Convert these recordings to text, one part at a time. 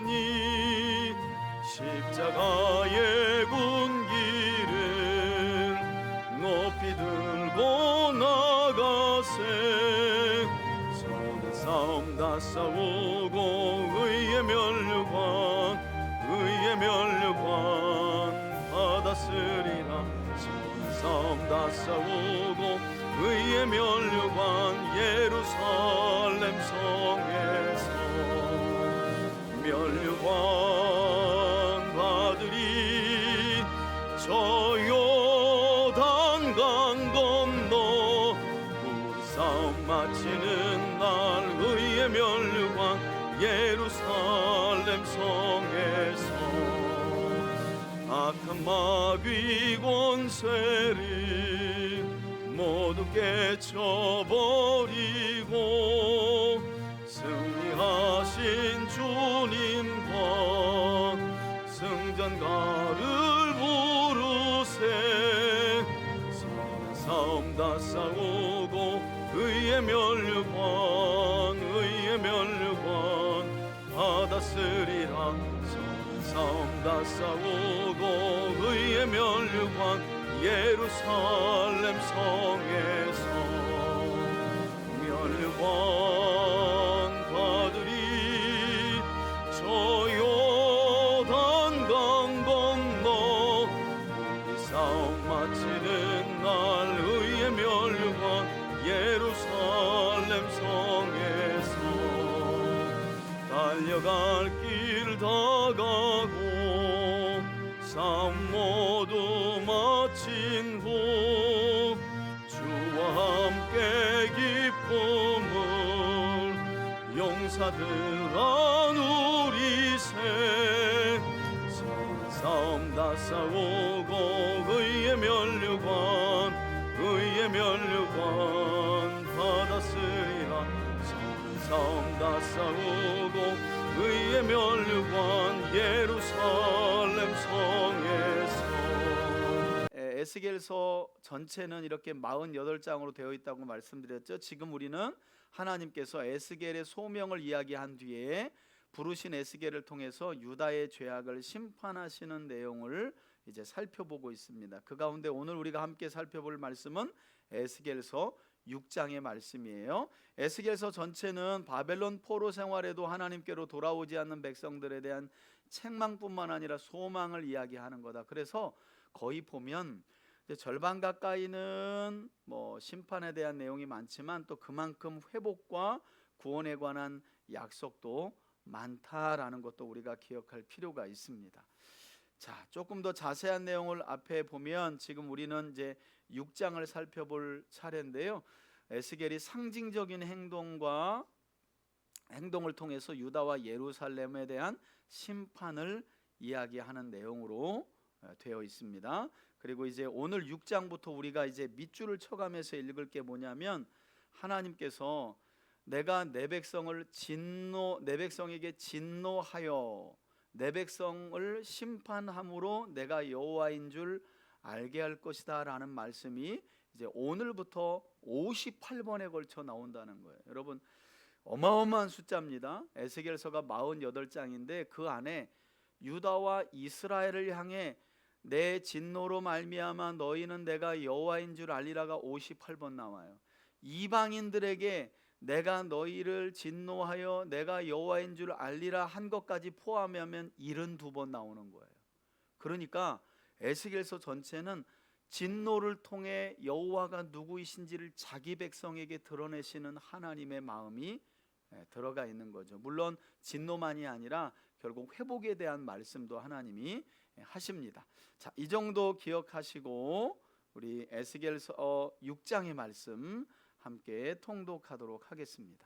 하시니 십자가의 군기를 높이 들고 나가세. 선한 싸움 다 싸우고 의의 면류관 받았으리라. 선한 싸움 다 싸우고 의의 면류관 예루살렘 성에서 면류관 받으리. 저 요단강 건너 우리 싸움 마치는 날 의의 면류관 예루살렘 성에서 악한 마귀 권세를 모두 깨쳐버리고 승리하신 주님과 승전가를 부르세. 선한 싸움 다 싸우고 의의 면류관 받았으리라. 선한 싸움 다 싸우고 의의 면류관 예루살렘 성에서 면류관 받으리. 저 요단강 건너 우리 싸움 마치는 날 의의 면류관 예루살렘 성에서 달려갈 길 다 가고 싸움 모두 마친 후 주와 함께 기쁨을 용사들아 누리세. 선한 싸움 다 싸우고 의의 면류관 받았으리라. 선한 싸움 다 싸우고 의의 면류관 예루살렘 성에서. 에스겔서 전체는 이렇게 48장으로 되어 있다고 말씀드렸죠. 지금 우리는 하나님께서 에스겔의 소명을 이야기한 뒤에 부르신 에스겔을 통해서 유다의 죄악을 심판하시는 내용을 이제 살펴보고 있습니다. 그 가운데 오늘 우리가 함께 살펴볼 말씀은 에스겔서 6장의 말씀이에요. 에스겔서 전체는 바벨론 포로 생활에도 하나님께로 돌아오지 않는 백성들에 대한 책망뿐만 아니라 소망을 이야기하는 거다. 그래서 거의 보면 이제 절반 가까이는 심판에 대한 내용이 많지만 또 그만큼 회복과 구원에 관한 약속도 많다라는 것도 우리가 기억할 필요가 있습니다. 자, 조금 더 자세한 내용을 앞에 보면 지금 우리는 이제 6장을 살펴볼 차례인데요. 에스겔이 상징적인 행동을 통해서 유다와 예루살렘에 대한 심판을 이야기하는 내용으로 되어 있습니다. 그리고 이제 오늘 6장부터 우리가 이제 밑줄을 쳐가면서 읽을 게 뭐냐면 하나님께서 내가 내 백성에게 진노하여 내 백성을 심판함으로 내가 여호와인 줄 알게 할 것이다 라는 말씀이 이제 오늘부터 58번에 걸쳐 나온다는 거예요. 여러분 어마어마한 숫자입니다. 에스겔서가 48장인데 그 안에 유다와 이스라엘을 향해 내 진노로 말미암아 너희는 내가 여호와인 줄 알리라가 58번 나와요. 이방인들에게 내가 너희를 진노하여 내가 여호와인 줄 알리라 한 것까지 포함하면 72번 나오는 거예요. 그러니까 에스겔서 전체는 진노를 통해 여호와가 누구이신지를 자기 백성에게 드러내시는 하나님의 마음이 들어가 있는 거죠. 물론 진노만이 아니라 결국 회복에 대한 말씀도 하나님이 하십니다. 자, 이 정도 기억하시고 우리 에스겔서 6장의 말씀 함께 통독하도록 하겠습니다.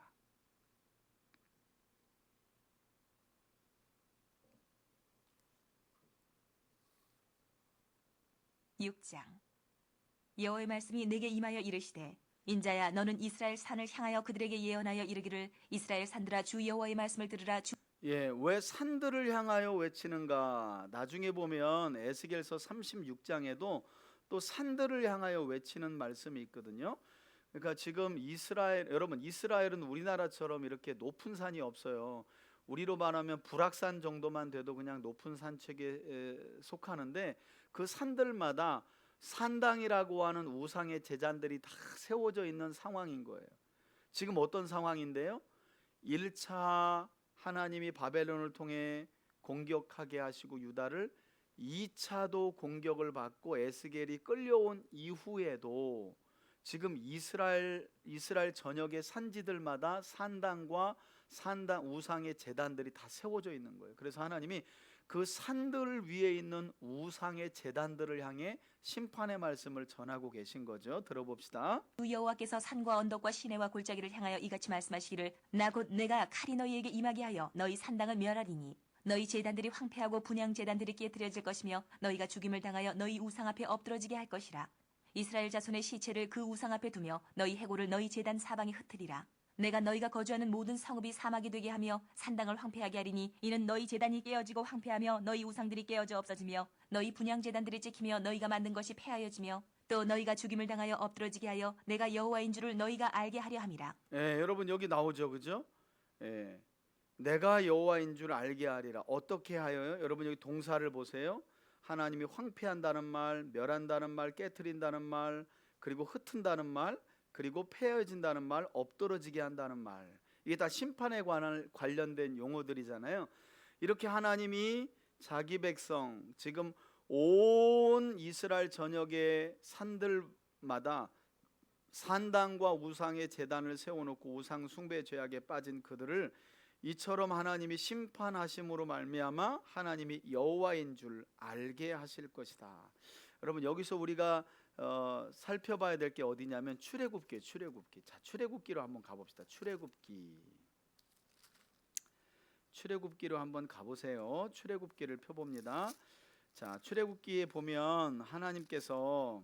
여호와의 말씀이 내게 임하여 이르시되 인자야 너는 이스라엘 산을 향하여 그들에게 예언하여 이르기를 이스라엘 산들아 주 여호와의 말씀을 들으라. 왜 산들을 향하여 외치는가? 나중에 보면 에스겔서 36장에도 또 산들을 향하여 외치는 말씀이 있거든요. 그러니까 지금 이스라엘은 우리나라처럼 이렇게 높은 산이 없어요. 우리로 말하면 불악산 정도만 돼도 그냥 높은 산책에 속하는데 그 산들마다 산당이라고 하는 우상의 제단들이 다 세워져 있는 상황인 거예요. 지금 어떤 상황인데요? 1차 하나님이 바벨론을 통해 공격하게 하시고 유다를 2차도 공격을 받고 에스겔이 끌려온 이후에도 지금 이스라엘 전역의 산지들마다 산당과 산당 우상의 제단들이 다 세워져 있는 거예요. 그래서 하나님이 그 산들 위에 있는 우상의 제단들을 향해 심판의 말씀을 전하고 계신 거죠. 들어봅시다. 주 여호와께서 산과 언덕과 시내와 골짜기를 향하여 이같이 말씀하시기를 나 곧 내가 칼이 너희에게 임하게 하여 너희 산당을 멸하리니 너희 제단들이 황폐하고 분향 제단들이 깨뜨려질 것이며 너희가 죽임을 당하여 너희 우상 앞에 엎드러지게 할 것이라. 이스라엘 자손의 시체를 그 우상 앞에 두며 너희 해골을 너희 제단 사방에 흩으리라. 내가 너희가 거주하는 모든 성읍이 사막이 되게 하며 산당을 황폐하게 하리니 이는 너희 제단이 깨어지고 황폐하며 너희 우상들이 깨어져 없어지며 너희 분향 제단들이 찍히며 너희가 만든 것이 폐하여지며 또 너희가 죽임을 당하여 엎드러지게 하여 내가 여호와인 줄을 너희가 알게 하려 함이라. 여러분 여기 나오죠, 그죠? 내가 여호와인 줄 알게 하리라. 어떻게 하여요? 여러분 여기 동사를 보세요. 하나님이 황폐한다는 말, 멸한다는 말, 깨트린다는 말, 그리고 흩은다는 말, 그리고 폐허진다는 말, 엎드러지게 한다는 말. 이게 다 심판에 관련된 용어들이잖아요. 이렇게 하나님이 자기 백성, 지금 온 이스라엘 전역의 산들마다 산당과 우상의 제단을 세워놓고 우상 숭배 죄악에 빠진 그들을 이처럼 하나님이 심판하심으로 말미암아 하나님이 여호와인 줄 알게 하실 것이다. 여러분 여기서 우리가 살펴봐야 될 게 어디냐면 출애굽기. 자, 출애굽기로 한번 가봅시다. 출애굽기로 한번 가보세요. 출애굽기를 펴봅니다. 자, 출애굽기에 보면 하나님께서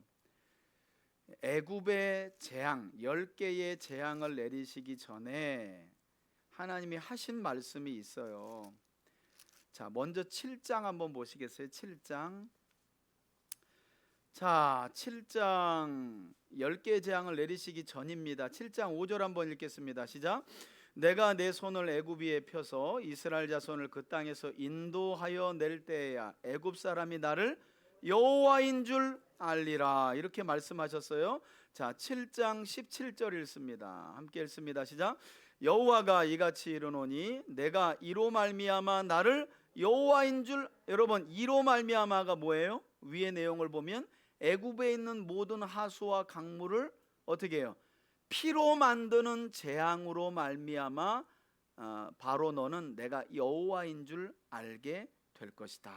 애굽의 재앙 10개의 재앙을 내리시기 전에 하나님이 하신 말씀이 있어요. 자, 먼저 7장 한번 보시겠어요? 7장. 자, 7장 10개의 재앙을 내리시기 전입니다. 7장 5절 한번 읽겠습니다. 시작. 내가 내 손을 애굽 위에 펴서 이스라엘 자손을 그 땅에서 인도하여 낼 때에야 애굽 사람이 나를 여호와인 줄 알리라. 이렇게 말씀하셨어요. 자, 7장 17절 읽습니다. 함께 읽습니다. 시작. 여호와가 이같이 이르노니 내가 이로 말미암아 나를 여호와인 줄. 여러분 이로 말미암아가 뭐예요? 위의 내용을 보면 애굽에 있는 모든 하수와 강물을 어떻게 해요? 피로 만드는 재앙으로 말미암아 바로 너는 내가 여호와인 줄 알게 될 것이다.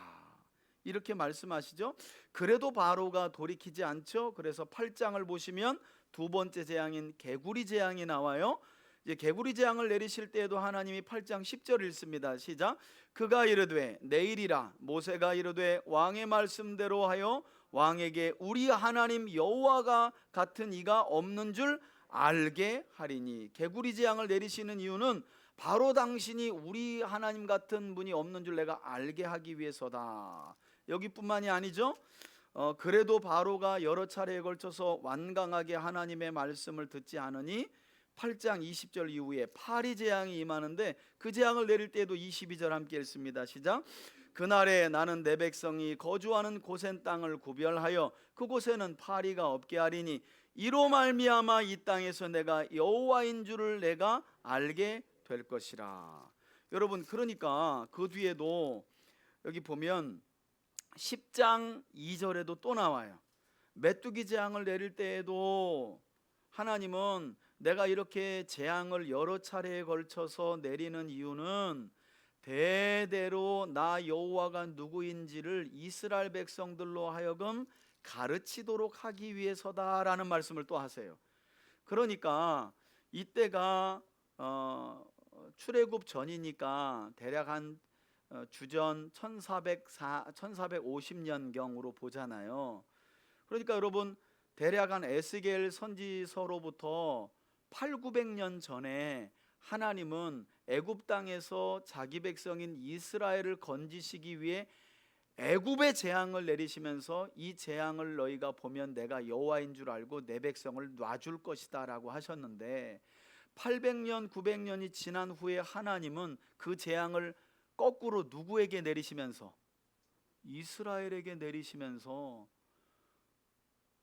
이렇게 말씀하시죠. 그래도 바로가 돌이키지 않죠. 그래서 8장을 보시면 두 번째 재앙인 개구리 재앙이 나와요. 이제 개구리 재앙을 내리실 때에도 하나님이 8장 10절 읽습니다. 시작. 그가 이르되 내일이라 모세가 이르되 왕의 말씀대로 하여 왕에게 우리 하나님 여호와가 같은 이가 없는 줄 알게 하리니. 개구리 재앙을 내리시는 이유는 바로 당신이 우리 하나님 같은 분이 없는 줄 내가 알게 하기 위해서다. 여기뿐만이 아니죠. 그래도 바로가 여러 차례에 걸쳐서 완강하게 하나님의 말씀을 듣지 않으니 8장 20절 이후에 파리 재앙이 임하는데 그 재앙을 내릴 때에도 22절 함께 읽습니다. 시작. 그날에 나는 내 백성이 거주하는 고센 땅을 구별하여 그곳에는 파리가 없게 하리니 이로 말미암아 이 땅에서 내가 여호와인 줄을 내가 알게 될 것이라. 여러분 그러니까 그 뒤에도 여기 보면 10장 2절에도 또 나와요. 메뚜기 재앙을 내릴 때에도 하나님은 내가 이렇게 재앙을 여러 차례에 걸쳐서 내리는 이유는 대대로 나 여호와가 누구인지를 이스라엘 백성들로 하여금 가르치도록 하기 위해서다라는 말씀을 또 하세요. 그러니까 이때가 출애굽 전이니까 대략 한 주전 1450년경으로 보잖아요. 그러니까 여러분 대략 한 에스겔 선지서로부터 800~900년 전에 하나님은 애굽 땅에서 자기 백성인 이스라엘을 건지시기 위해 애굽의 재앙을 내리시면서 이 재앙을 너희가 보면 내가 여호와인 줄 알고 내 백성을 놔줄 것이다 라고 하셨는데 800년, 900년이 지난 후에 하나님은 그 재앙을 거꾸로 누구에게 내리시면서 이스라엘에게 내리시면서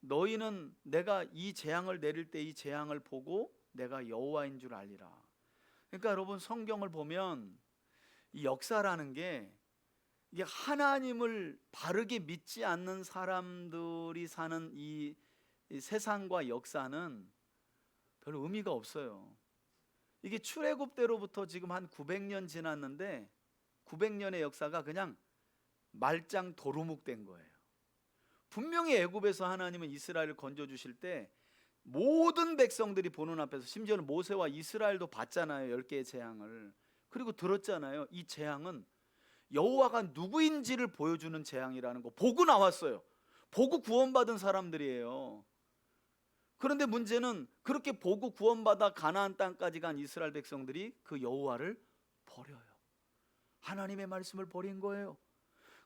너희는 내가 이 재앙을 내릴 때 이 재앙을 보고 내가 여호와인 줄 알리라. 그러니까 여러분 성경을 보면 이 역사라는 게 이게 하나님을 바르게 믿지 않는 사람들이 사는 이 세상과 역사는 별 의미가 없어요. 이게 출애굽 때로부터 지금 한 900년 지났는데 900년의 역사가 그냥 말짱 도루묵 된 거예요. 분명히 애굽에서 하나님은 이스라엘을 건져 주실 때 모든 백성들이 보는 앞에서, 심지어는 모세와 이스라엘도 봤잖아요. 10개의 재앙을. 그리고 들었잖아요. 이 재앙은 여호와가 누구인지를 보여주는 재앙이라는 거 보고 나왔어요. 보고 구원받은 사람들이에요. 그런데 문제는 그렇게 보고 구원받아 가나안 땅까지 간 이스라엘 백성들이 그 여호와를 버려요. 하나님의 말씀을 버린 거예요.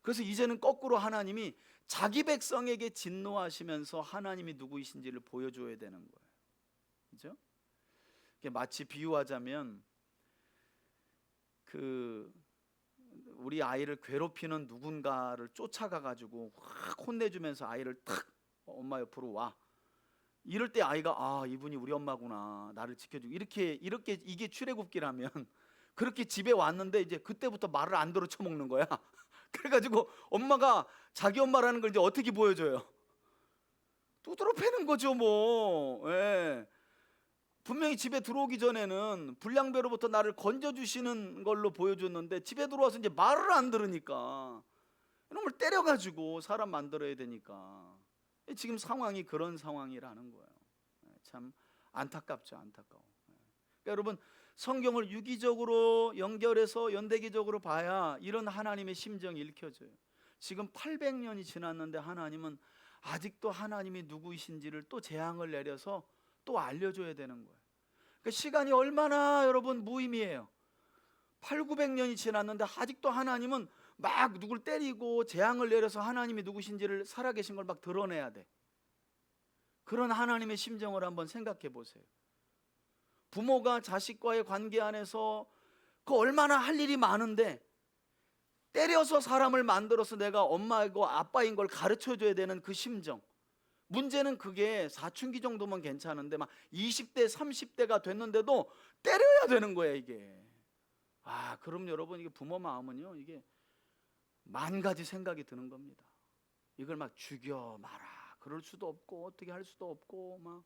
그래서 이제는 거꾸로 하나님이 자기 백성에게 진노하시면서 하나님이 누구이신지를 보여줘야 되는 거예요. 그죠? 마치 비유하자면 우리 아이를 괴롭히는 누군가를 쫓아가 가지고 확 혼내주면서 아이를 탁 엄마 옆으로 와. 이럴 때 아이가 이분이 우리 엄마구나, 나를 지켜주고, 이렇게 이게 출애굽기라면 그렇게 집에 왔는데 이제 그때부터 말을 안 들어 쳐먹는 거야. 그래가지고 엄마가 자기 엄마라는 걸 이제 어떻게 보여줘요? 두드러 패는 거죠 뭐. 예. 분명히 집에 들어오기 전에는 불량배로부터 나를 건져주시는 걸로 보여줬는데 집에 들어와서 이제 말을 안 들으니까 이놈을 때려가지고 사람 만들어야 되니까 지금 상황이 그런 상황이라는 거예요. 참 안타깝죠. 안타까워. 그러니까 여러분 성경을 유기적으로 연결해서 연대기적으로 봐야 이런 하나님의 심정이 읽혀져요. 지금 800년이 지났는데 하나님은 아직도 하나님이 누구이신지를 또 재앙을 내려서 또 알려줘야 되는 거예요. 그러니까 시간이 얼마나 여러분 무의미해요. 800~900년이 지났는데 아직도 하나님은 막 누굴 때리고 재앙을 내려서 하나님이 누구신지를 살아계신 걸 막 드러내야 돼. 그런 하나님의 심정을 한번 생각해 보세요. 부모가 자식과의 관계 안에서 그 얼마나 할 일이 많은데 때려서 사람을 만들어서 내가 엄마이고 아빠인 걸 가르쳐 줘야 되는 그 심정. 문제는 그게 사춘기 정도면 괜찮은데 막 20대 30대가 됐는데도 때려야 되는 거야 이게. 그럼 여러분 이게 부모 마음은요, 이게 만 가지 생각이 드는 겁니다. 이걸 막 죽여 마라 그럴 수도 없고 어떻게 할 수도 없고 막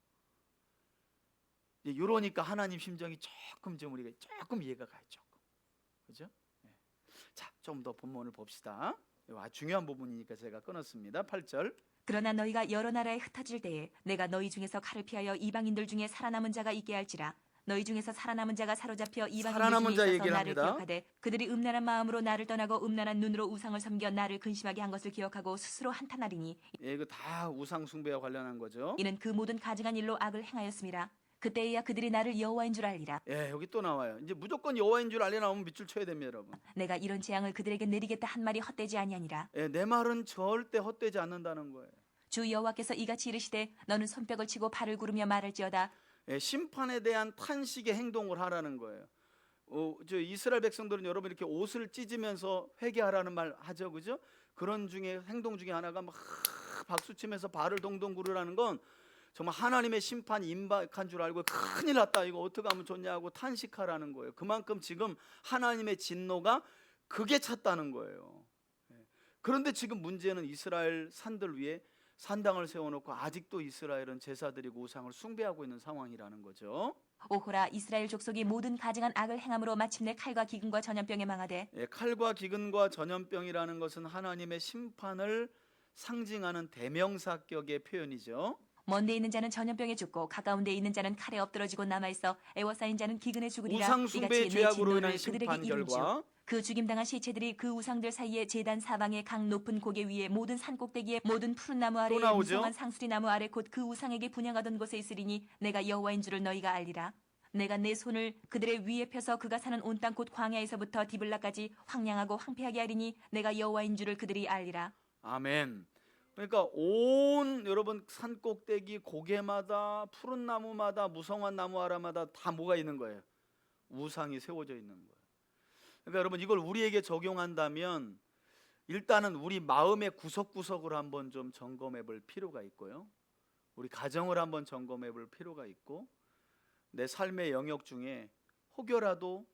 이러니까 하나님 심정이 조금 좀 우리가 조금 이해가 가요. 조금. 그죠? 자, 좀 더 본문을 봅시다. 중요한 부분이니까 제가 끊었습니다. 8절. 그러나 너희가 여러 나라에 흩어질 때에 내가 너희 중에서 칼을 피하여 이방인들 중에 살아남은 자가 있게 할지라. 너희 중에서 살아남은 자가 사로잡혀 이방인들 중에 있어서 나를 기억하되 그들이 음란한 마음으로 나를 떠나고 음란한 눈으로 우상을 섬겨 나를 근심하게 한 것을 기억하고 스스로 한탄하리니. 이거 다 우상 숭배와 관련한 거죠. 이는 그 모든 가증한 일로 악을 행하였음이라. 그때에야 그들이 나를 여호와인 줄 알리라. 여기 또 나와요. 이제 무조건 여호와인 줄 알리 나오면 밑줄 쳐야 됩니다, 여러분. 내가 이런 재앙을 그들에게 내리겠다 한 말이 헛되지 아니하니라. 내 말은 절대 헛되지 않는다는 거예요. 주 여호와께서 이같이 이르시되 너는 손뼉을 치고 발을 구르며 말할지어다. 심판에 대한 탄식의 행동을 하라는 거예요. 저 이스라엘 백성들은 여러분 이렇게 옷을 찢으면서 회개하라는 말 하죠, 그죠? 그런 중에 행동 중에 하나가 막 박수치면서 발을 동동 구르라는 건 정말 하나님의 심판이 임박한 줄 알고 큰일 났다, 이거 어떻게 하면 좋냐고 탄식하라는 거예요. 그만큼 지금 하나님의 진노가 극에 찼다는 거예요. 그런데 지금 문제는 이스라엘 산들 위에 산당을 세워놓고 아직도 이스라엘은 제사드리고 우상을 숭배하고 있는 상황이라는 거죠. 오호라, 이스라엘 족속이 모든 가증한 악을 행함으로 마침내 칼과 기근과 전염병에 망하되. 칼과 기근과 전염병이라는 것은 하나님의 심판을 상징하는 대명사격의 표현이죠. 먼데 있는 자는 전염병에 죽고 가까운 데 있는 자는 칼에 엎드러지고 남아있어 애워싸인 자는 기근에 죽으리라. 우상 숭배의 죄악으로 인한 그들에게 심판 이른 주. 결과 그 죽임당한 시체들이 그 우상들 사이에 제단 사방의 강 높은 고개 위에 모든 산 꼭대기에 모든 푸른 나무 아래에 무성한 상수리 나무 아래 곧 그 우상에게 분향하던 곳에 있으리니 내가 여호와인 줄을 너희가 알리라. 내가 내 손을 그들의 위에 펴서 그가 사는 온 땅 곧 광야에서부터 디블라까지 황량하고 황폐하게 하리니 내가 여호와인 줄을 그들이 알리라. 아멘. 그러니까 온 여러분 산 꼭대기 고개마다 푸른 나무마다 무성한 나무 아라마다 다 뭐가 있는 거예요? 우상이 세워져 있는 거예요. 그러니까 여러분 이걸 우리에게 적용한다면 일단은 우리 마음의 구석구석을 한번 좀 점검해 볼 필요가 있고요. 우리 가정을 한번 점검해 볼 필요가 있고 내 삶의 영역 중에 혹여라도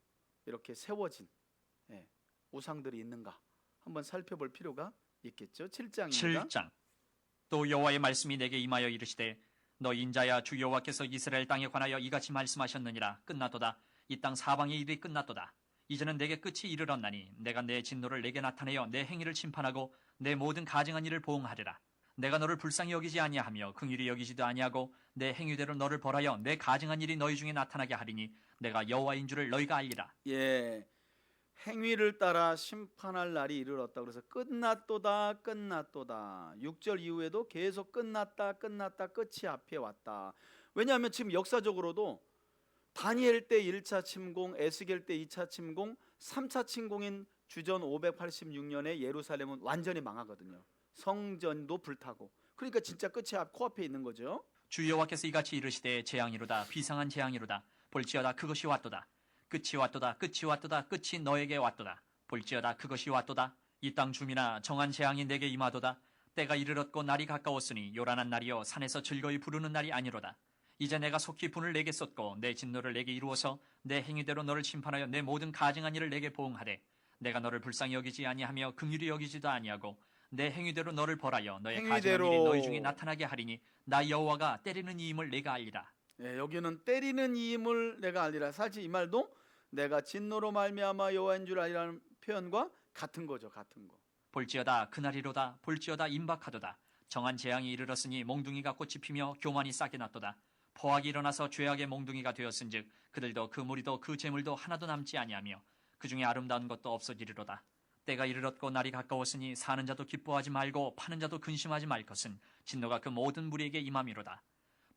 이렇게 세워진 우상들이 있는가 한번 살펴볼 필요가 있겠죠. 7장입니다. 7장. 또 여호와의 말씀이 내게 임하여 이르시되 너 인자야 주 여호와께서 이스라엘 땅에 관하여 이같이 말씀하셨느니라. 끝났도다. 이 땅 사방의 일이 끝났도다. 이제는 내게 끝이 이르렀나니 내가 내 진노를 내게 나타내어 내 행위를 심판하고 내 모든 가증한 일을 보응하리라. 내가 너를 불쌍히 여기지 아니하며 긍휼히 여기지도 아니하고 내 행위대로 너를 벌하여 내 가증한 일이 너희 중에 나타나게 하리니 내가 여호와인 줄을 너희가 알리라. 예, 행위를 따라 심판할 날이 이르렀다. 그래서 끝났도다 끝났도다. 6절 이후에도 계속 끝났다 끝났다 끝이 앞에 왔다. 왜냐하면 지금 역사적으로도 다니엘 때 1차 침공, 에스겔 때 2차 침공, 3차 침공인 주전 586년에 예루살렘은 완전히 망하거든요. 성전도 불타고. 그러니까 진짜 끝이 코앞에 있는 거죠. 주 여호와께서 이같이 이르시되 재앙이로다. 비상한 재앙이로다. 볼지어다 그것이 왔도다. 끝이 왔도다. 끝이 왔도다. 끝이 너에게 왔도다. 볼지어다 그것이 왔도다. 이 땅 주민아 정한 재앙이 내게 임하도다. 때가 이르렀고 날이 가까웠으니 요란한 날이요 산에서 즐거이 부르는 날이 아니로다. 이제 내가 속히 분을 내게 쏟고 내 진노를 내게 이루어서 내 행위대로 너를 심판하여 내 모든 가증한 일을 내게 보응하되 내가 너를 불쌍히 여기지 아니하며 긍휼히 여기지도 아니하고 내 행위대로 너를 벌하여 너의 가증한 행위대로. 일이 너희 중에 나타나게 하리니 나 여호와가 때리는 이임을 내가 알리라. 여기는 때리는 이임을 내가 알리라. 사실 이 말도 내가 진노로 말미암아 여호와인 줄 알리라는 표현과 같은 거죠. 같은 거. 볼지어다 그날이로다. 볼지어다 임박하도다. 정한 재앙이 이르렀으니 몽둥이가 꽃이 피며 교만이 싹이 났도다. 포악이 일어나서 죄악의 몽둥이가 되었은즉 그들도 그 무리도 그 재물도 하나도 남지 아니하며 그 중에 아름다운 것도 없어지리로다. 때가 이르렀고 날이 가까웠으니 사는 자도 기뻐하지 말고 파는 자도 근심하지 말 것은 진노가 그 모든 무리에게 임함이로다.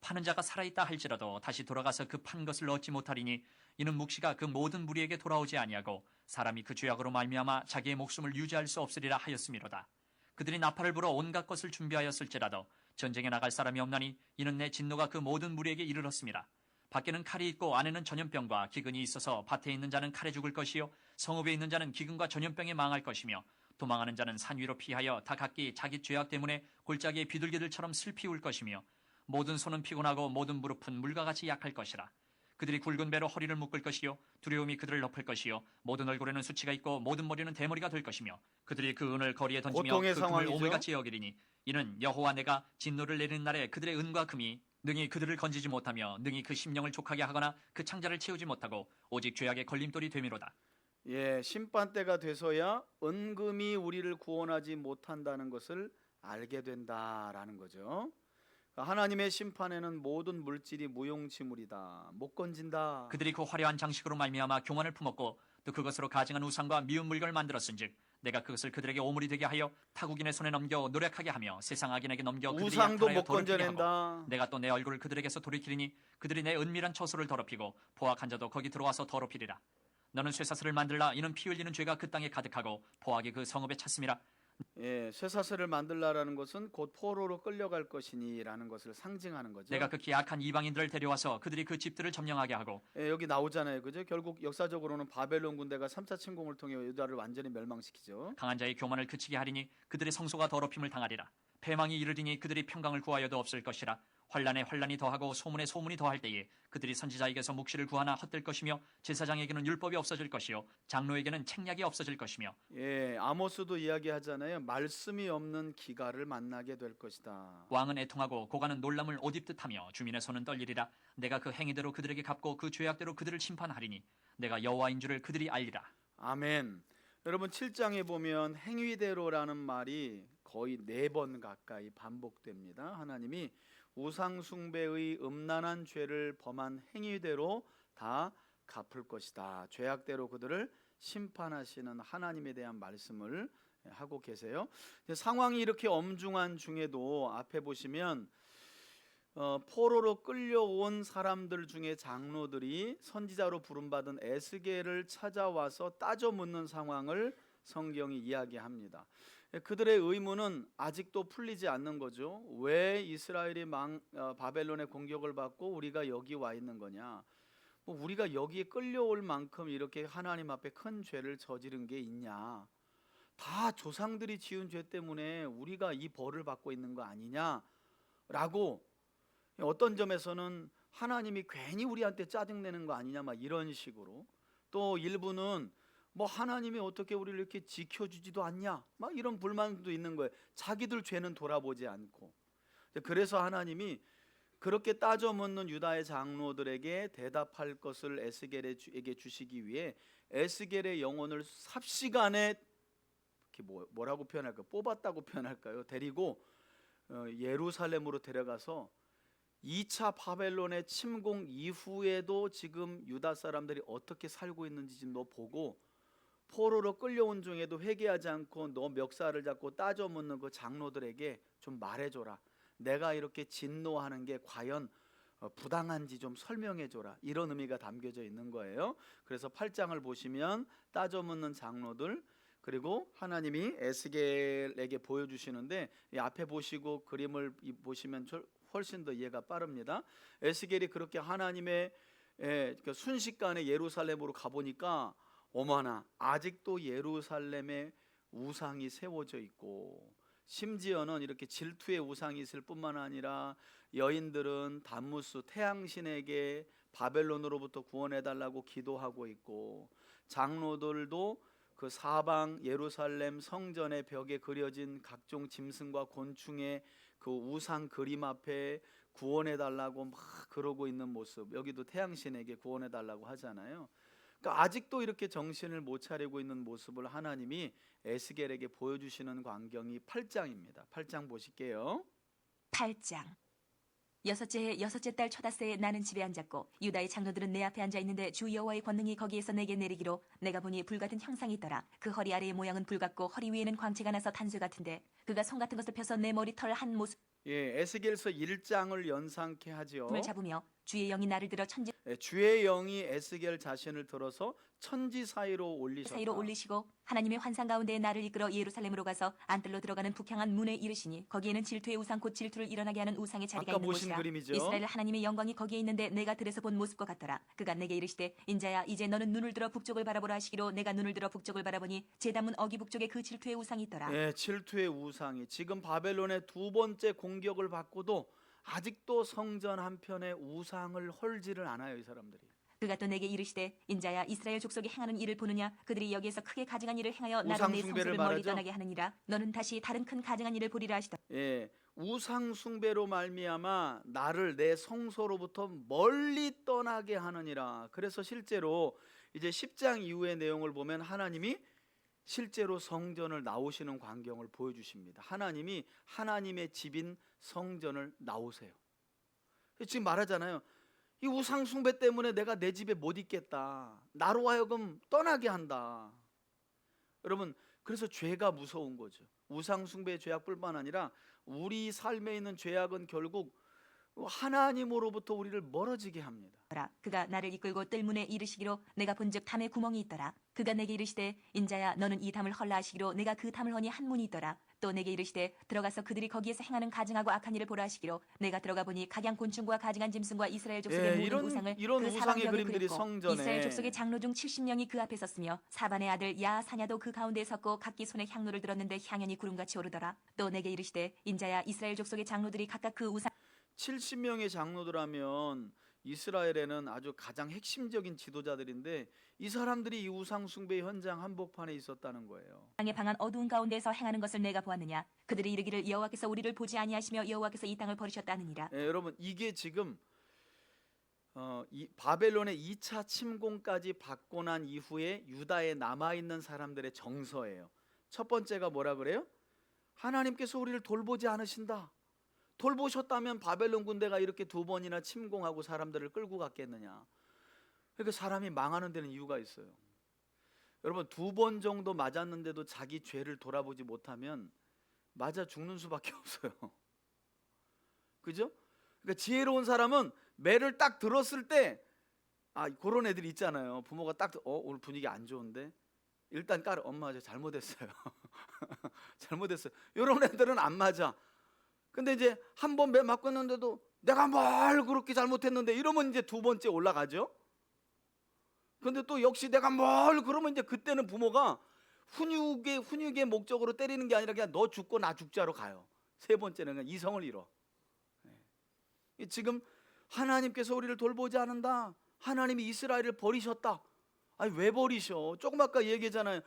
파는 자가 살아있다 할지라도 다시 돌아가서 그 판 것을 얻지 못하리니 이는 묵시가 그 모든 무리에게 돌아오지 아니하고 사람이 그 죄악으로 말미암아 자기의 목숨을 유지할 수 없으리라 하였음이로다. 그들이 나팔을 불어 온갖 것을 준비하였을지라도 전쟁에 나갈 사람이 없나니 이는 내 진노가 그 모든 무리에게 이르렀습니다. 밖에는 칼이 있고 안에는 전염병과 기근이 있어서 밭에 있는 자는 칼에 죽을 것이요 성읍에 있는 자는 기근과 전염병에 망할 것이며 도망하는 자는 산 위로 피하여 다 각기 자기 죄악 때문에 골짜기의 비둘기들처럼 슬피 울 것이며 모든 손은 피곤하고 모든 무릎은 물과 같이 약할 것이라. 그들이 굵은 배로 허리를 묶을 것이요 두려움이 그들을 덮을 것이요 모든 얼굴에는 수치가 있고 모든 머리는 대머리가 될 것이며 그들이 그 은을 거리에 던지며 고통의 그 금을 상황이죠. 오물같이 여기리니 이는 여호와 내가 진노를 내리는 날에 그들의 은과 금이 능히 그들을 건지지 못하며 능히 그 심령을 족하게 하거나 그 창자를 채우지 못하고 오직 죄악의 걸림돌이 되미로다. 예, 심판 때가 돼서야 은금이 우리를 구원하지 못한다는 것을 알게 된다라는 거죠. 하나님의 심판에는 모든 물질이 무용지물이다. 못 건진다. 그들이 그 화려한 장식으로 말미암아 교만을 품었고 또 그것으로 가증한 우상과 미운 물건을 만들었은즉 내가 그것을 그들에게 오물이 되게 하여 타국인의 손에 넘겨 노력하게 하며 세상 악인에게 넘겨 그들이 우상도 약탈하여 못 더럽히게 하고 건져낸다. 내가 또 내 얼굴을 그들에게서 돌이키리니 그들이 내 은밀한 처소를 더럽히고 포악한 자도 거기 들어와서 더럽히리라. 너는 쇠사슬을 만들라. 이는 피 흘리는 죄가 그 땅에 가득하고 포악이 그 성읍에 찼음이라. 예, 쇠사슬을 만들라라는 것은 곧 포로로 끌려갈 것이니라는 것을 상징하는 거죠. 내가 극히 악한 이방인들을 데려와서 그들이 그 집들을 점령하게 하고 예, 여기 나오잖아요. 그죠? 결국 역사적으로는 바벨론 군대가 3차 침공을 통해 유다를 완전히 멸망시키죠. 강한 자의 교만을 그치게 하리니 그들의 성소가 더럽힘을 당하리라. 패망이 이르리니 그들이 평강을 구하여도 없을 것이라. 환란에 환란이 더하고 소문에 소문이 더할 때에 그들이 선지자에게서 묵시를 구하나 헛될 것이며 제사장에게는 율법이 없어질 것이요 장로에게는 책략이 없어질 것이며 예, 아모스도 이야기하잖아요. 말씀이 없는 기갈을 만나게 될 것이다. 왕은 애통하고 고관은 놀람을 옷 입듯 하며 주민의 손은 떨리리라. 내가 그 행위대로 그들에게 갚고 그 죄악대로 그들을 심판하리니 내가 여호와인 줄을 그들이 알리라. 아멘. 여러분 7장에 보면 행위대로라는 말이 거의 4번 가까이 반복됩니다. 하나님이 우상 숭배의 음란한 죄를 범한 행위대로 다 갚을 것이다. 죄악대로 그들을 심판하시는 하나님에 대한 말씀을 하고 계세요. 상황이 이렇게 엄중한 중에도 앞에 보시면 포로로 끌려온 사람들 중에 장로들이 선지자로 부름받은 에스겔을 찾아와서 따져 묻는 상황을 성경이 이야기합니다. 그들의 의문은 아직도 풀리지 않는 거죠. 왜 이스라엘이 바벨론의 공격을 받고 우리가 여기 와 있는 거냐? 뭐 우리가 여기에 끌려올 만큼 이렇게 하나님 앞에 큰 죄를 저지른 게 있냐? 다 조상들이 지은 죄 때문에 우리가 이 벌을 받고 있는 거 아니냐라고, 어떤 점에서는 하나님이 괜히 우리한테 짜증내는 거 아니냐 막 이런 식으로, 또 일부는 뭐 하나님이 어떻게 우리를 이렇게 지켜주지도 않냐 막 이런 불만도 있는 거예요. 자기들 죄는 돌아보지 않고. 그래서 하나님이 그렇게 따져 묻는 유다의 장로들에게 대답할 것을 에스겔에게 주시기 위해 에스겔의 영혼을 삽시간에 뭐라고 표현할까요? 뽑았다고 표현할까요? 데리고 예루살렘으로 데려가서 2차 바벨론의 침공 이후에도 지금 유다 사람들이 어떻게 살고 있는지 좀 너 보고, 포로로 끌려온 중에도 회개하지 않고 너 멱살을 잡고 따져 묻는 그 장로들에게 좀 말해줘라. 내가 이렇게 진노하는 게 과연 부당한지 좀 설명해줘라. 이런 의미가 담겨져 있는 거예요. 그래서 8장을 보시면 따져 묻는 장로들, 그리고 하나님이 에스겔에게 보여주시는데, 이 앞에 보시고 그림을 보시면 훨씬 더 이해가 빠릅니다. 에스겔이 그렇게 하나님의 순식간에 예루살렘으로 가보니까 어머나, 아직도 예루살렘에 우상이 세워져 있고, 심지어는 이렇게 질투의 우상이 있을 뿐만 아니라 여인들은 담무스 태양신에게 바벨론으로부터 구원해달라고 기도하고 있고, 장로들도 그 사방 예루살렘 성전의 벽에 그려진 각종 짐승과 곤충의 그 우상 그림 앞에 구원해달라고 막 그러고 있는 모습, 여기도 태양신에게 구원해달라고 하잖아요. 그러니까 아직도 이렇게 정신을 못 차리고 있는 모습을 하나님이 에스겔에게 보여주시는 광경이 8장입니다. 8장 보실게요. 8장. 여섯째 달 초닷새에 나는 집에 앉았고 유다의 장로들은 내 앞에 앉아 있는데 주 여호와의 권능이 거기에서 내게 내리기로 내가 보니 불 같은 형상이 있더라. 그 허리 아래의 모양은 불 같고 허리 위에는 광채가 나서 단술 같은데 그가 손 같은 것을 펴서 내 머리털 한 모습 에스겔서 1장을 연상케 하죠. 을 잡으며 주의 영이 나를 들어 천지 주의 영이 에스겔 자신을 들어서 천지 사이로 올리셨다. 사이로 올리시고 하나님의 환상 가운데 나를 이끌어 예루살렘으로 가서 안뜰로 들어가는 북향한 문에 이르시니 거기에는 질투의 우상 곧 질투를 일어나게 하는 우상의 자리가 아까 있는 보신 곳이라. 그림이죠. 이스라엘 하나님의 영광이 거기에 있는데 내가 들에서 본 모습과 같더라. 그가 내게 이르시되 인자야 이제 너는 눈을 들어 북쪽을 바라보라 하시기로 내가 눈을 들어 북쪽을 바라보니 제단문 어기 북쪽에 그 질투의 우상이 있더라. 질투의 우상이 지금 바벨론의 두 번째 공격을 받고도 아직도 성전 한편에 우상을 헐지를 않아요, 이 사람들이. 그가 또 내게 이르시되 인자야 이스라엘 족속이 행하는 일을 보느냐 그들이 여기에서 크게 가증한 일을 행하여 나로 내 우상 숭배를 성소를 멀리 말하죠? 떠나게 하느니라. 너는 다시 다른 큰 가증한 일을 보리라 하시더. 우상 숭배로 말미암아 나를 내 성소로부터 멀리 떠나게 하느니라. 그래서 실제로 이제 10장 이후의 내용을 보면 하나님이 실제로 성전을 나오시는 광경을 보여주십니다. 하나님이 하나님의 집인 성전을 나오세요. 지금 말하잖아요. 이 우상 숭배 때문에 내가 내 집에 못 있겠다. 나로 하여금 떠나게 한다. 여러분, 그래서 죄가 무서운 거죠. 우상 숭배의 죄악뿐만 아니라 우리 삶에 있는 죄악은 결국 하나님으로부터 우리를 멀어지게 합니다. 그가 나를 이끌고 뜰문에 이르시기로 내가 본즉 담에 구멍이 있더라. 그가 내게 이르시되 인자야 너는 이 담을 헐라 하시기로 내가 그 담을 허니 한 문이 있더라. 또 내게 이르시되 들어가서 그들이 거기에서 행하는 가증하고 악한 일을 보라 하시기로 내가 들어가 보니 각양 곤충과 가증한 짐승과 이스라엘 족속의 모든 우상을 이런 그 우상의 사방벽에 그림들이 그렸고 성전에 이스라엘 족속의 장로 중 70명이 그 앞에 섰으며 사반의 아들 야사냐도 그 가운데에 섰고 각기 손에 향로를 들었는데 향연이 구름같이 오르더라. 또 내게 이르시되 인자야 이스라엘 족속의 장로들이 각각 그 우상 70명의 장로들하면 이스라엘에는 아주 가장 핵심적인 지도자들인데 이 사람들이 이 우상 숭배 현장 한복판에 있었다는 거예요. 땅의 방한 어두운 가운데서 행하는 것을 내가 보았느냐. 그들이 이르기를 여호와께서 우리를 보지 아니하시며 여호와께서 이 땅을 버리셨다느니라. 여러분, 이게 지금 이 바벨론의 2차 침공까지 받고 난 이후에 유다에 남아있는 사람들의 정서예요. 첫 번째가 뭐라 그래요? 하나님께서 우리를 돌보지 않으신다. 돌보셨다면 바벨론 군대가 이렇게 두 번이나 침공하고 사람들을 끌고 갔겠느냐. 그러니까 사람이 망하는 데는 이유가 있어요. 여러분, 두 번 정도 맞았는데도 자기 죄를 돌아보지 못하면 맞아 죽는 수밖에 없어요. 그죠? 그러니까 지혜로운 사람은 매를 딱 들었을 때 그런 애들이 있잖아요. 부모가 딱 오늘 분위기 안 좋은데 일단 깔아. 엄마 저 잘못했어요. 잘못했어요. 이런 애들은 안 맞아. 근데 이제 한 번 맞고 있는데도 내가 뭘 그렇게 잘못했는데 이러면 이제 두 번째 올라가죠. 근데 또 역시 내가 뭘 그러면 이제 그때는 부모가 훈육의 목적으로 때리는 게 아니라 그냥 너 죽고 나 죽자로 가요. 세 번째는 그냥 이성을 잃어. 지금 하나님께서 우리를 돌보지 않는다. 하나님이 이스라엘을 버리셨다. 아니 왜 버리셔? 조금 아까 얘기했잖아요.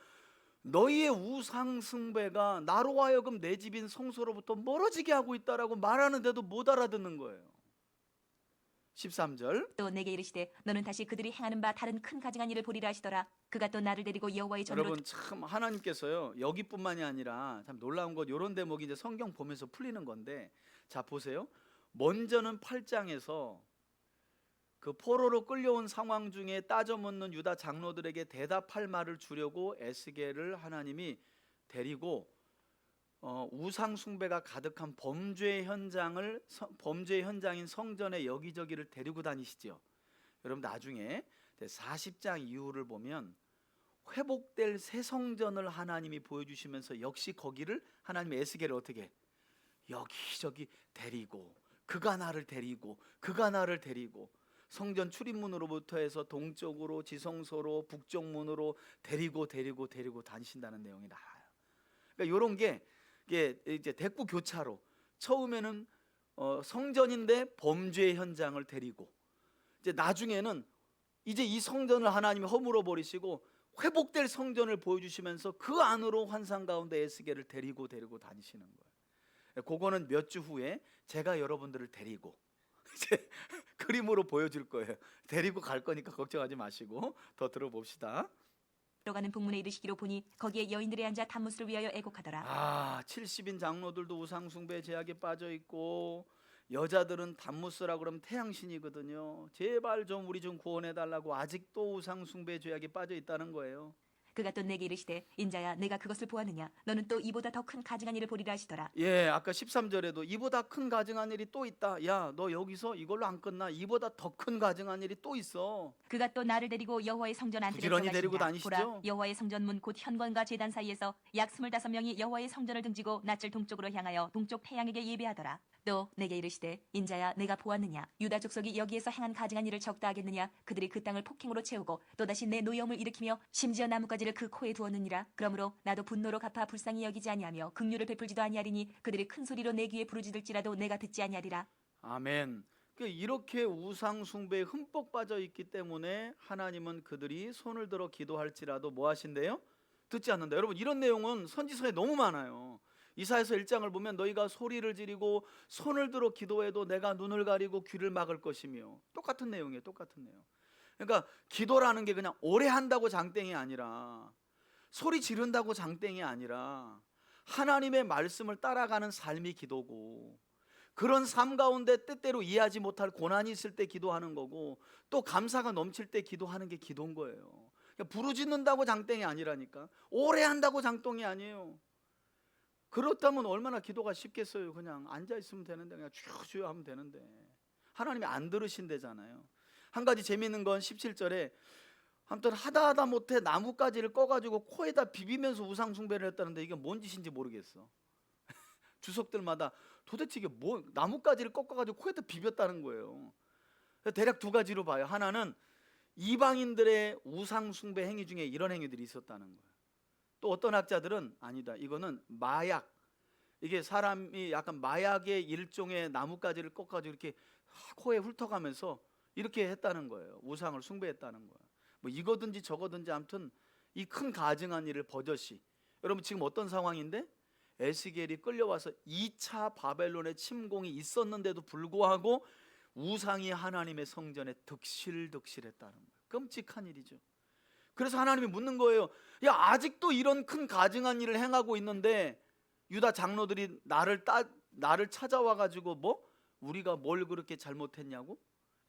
너희의 우상 숭배가 나로 하여금 내 집인 성소로부터 멀어지게 하고 있다라고 말하는데도 못 알아듣는 거예요. 13절. 또 내게 이르시되 너는 다시 그들이 행하는 바 다른 큰 가증한 일을 보리라 하시더라. 그가 또 나를 데리고 여호와의 전으로 여러분 참 하나님께서요 여기뿐만이 아니라 참 놀라운 것 이런 대목이 이제 성경 보면서 풀리는 건데 자 보세요. 먼저는 8장에서 그 포로로 끌려온 상황 중에 따져 묻는 유다 장로들에게 대답할 말을 주려고 에스겔을 하나님이 데리고 우상 숭배가 가득한 범죄 현장인 성전의 여기저기를 데리고 다니시죠. 여러분 나중에 40장 이후를 보면 회복될 새 성전을 하나님이 보여주시면서 역시 거기를 하나님의 에스겔을 어떻게 해? 여기저기 데리고 그가 나를 데리고 성전 출입문으로부터 해서 동쪽으로 지성소로 북쪽문으로 데리고 다니신다는 내용이 나와요. 그러니까 이런 게 이게 이제 대꾸 교차로 처음에는 성전인데 범죄 현장을 데리고 이제 나중에는 이제 이 성전을 하나님이 허물어 버리시고 회복될 성전을 보여주시면서 그 안으로 환상 가운데 에스겔을 데리고 다니시는 거예요. 그거는 몇 주 후에 제가 여러분들을 데리고 이제 그림으로 보여줄 거예요. 데리고 갈 거니까 걱정하지 마시고 더 들어봅시다. 가는 북문에 이르시기로 보니 거기에 여인들이 앉아 단무스를 위하여 애곡하더라. 70인 장로들도 우상숭배 제약에 빠져 있고 여자들은 단무스라고 그러면 태양신이거든요. 제발 좀 우리 좀 구원해 달라고 아직도 우상숭배 죄악에 빠져 있다는 거예요. 그가 또 내게 이르시되 인자야 내가 그것을 보았느냐 너는 또 이보다 더 큰 가증한 일을 보리라 하시더라. 예, 아까 13절에도 이보다 큰 가증한 일이 또 있다. 야, 너 여기서 이걸로 안 끝나. 이보다 더 큰 가증한 일이 또 있어. 그가 또 나를 데리고 여호와의 성전 안뜰에 부지런히 데리고 들어가신다. 다니시죠? 보라 여호와의 성전 문 곧 현관과 제단 사이에서 약 25명이 여호와의 성전을 등지고 낯을 동쪽으로 향하여 동쪽 태양에게 예배하더라. 또 내게 이르시되 인자야 내가 보았느냐 유다 족속이 여기에서 행한 가증한 일을 적다 하겠느냐. 그들이 그 땅을 폭행으로 채우고 또다시 내 노여움을 일으키며 심지어 나뭇가지를 그 코에 두었느니라. 그러므로 나도 분노로 갚아 불쌍히 여기지 아니하며 긍휼을 베풀지도 아니하리니 그들이 큰 소리로 내 귀에 부르짖을지라도 내가 듣지 아니하리라. 아멘. 이렇게 우상 숭배에 흠뻑 빠져 있기 때문에 하나님은 그들이 손을 들어 기도할지라도 뭐 하신대요? 듣지 않는다. 여러분 이런 내용은 선지서에 너무 많아요. 이사야서 1장을 보면 너희가 소리를 지르고 손을 들어 기도해도 내가 눈을 가리고 귀를 막을 것이며 똑같은 내용이에요. 똑같은 내용. 그러니까 기도라는 게 그냥 오래 한다고 장땡이 아니라 소리 지른다고 장땡이 아니라 하나님의 말씀을 따라가는 삶이 기도고 그런 삶 가운데 때때로 이해하지 못할 고난이 있을 때 기도하는 거고 또 감사가 넘칠 때 기도하는 게 기도인 거예요. 그러니까 부르짖는다고 장땡이 아니라니까. 오래 한다고 장땡이 아니에요. 그렇다면 얼마나 기도가 쉽겠어요. 그냥 앉아있으면 되는데 그냥 주여 하면 되는데 하나님이 안 들으신대잖아요. 한 가지 재미있는 건 17절에 아무튼 하다 못해 나뭇가지를 꺼가지고 코에다 비비면서 우상숭배를 했다는데 이게 뭔 짓인지 모르겠어. 주석들마다 도대체 이게 뭐 나뭇가지를 꺾어가지고 코에다 비볐다는 거예요. 대략 두 가지로 봐요. 하나는 이방인들의 우상숭배 행위 중에 이런 행위들이 있었다는 거예요. 또 어떤 학자들은 아니다. 이거는 마약. 이게 사람이 약간 마약의 일종의 나뭇가지를 꺾어가지고 이렇게 코에 훑어가면서 이렇게 했다는 거예요. 우상을 숭배했다는 거예요. 뭐 이거든지 저거든지 아무튼 이 큰 가증한 일을 버젓이. 여러분 지금 어떤 상황인데 에스겔이 끌려와서 2차 바벨론의 침공이 있었는데도 불구하고 우상이 하나님의 성전에 득실했다는 거예요. 끔찍한 일이죠. 그래서 하나님이 묻는 거예요. 야 아직도 이런 큰 가증한 일을 행하고 있는데 유다 장로들이 나를 찾아와 가지고 뭐 우리가 뭘 그렇게 잘못했냐고?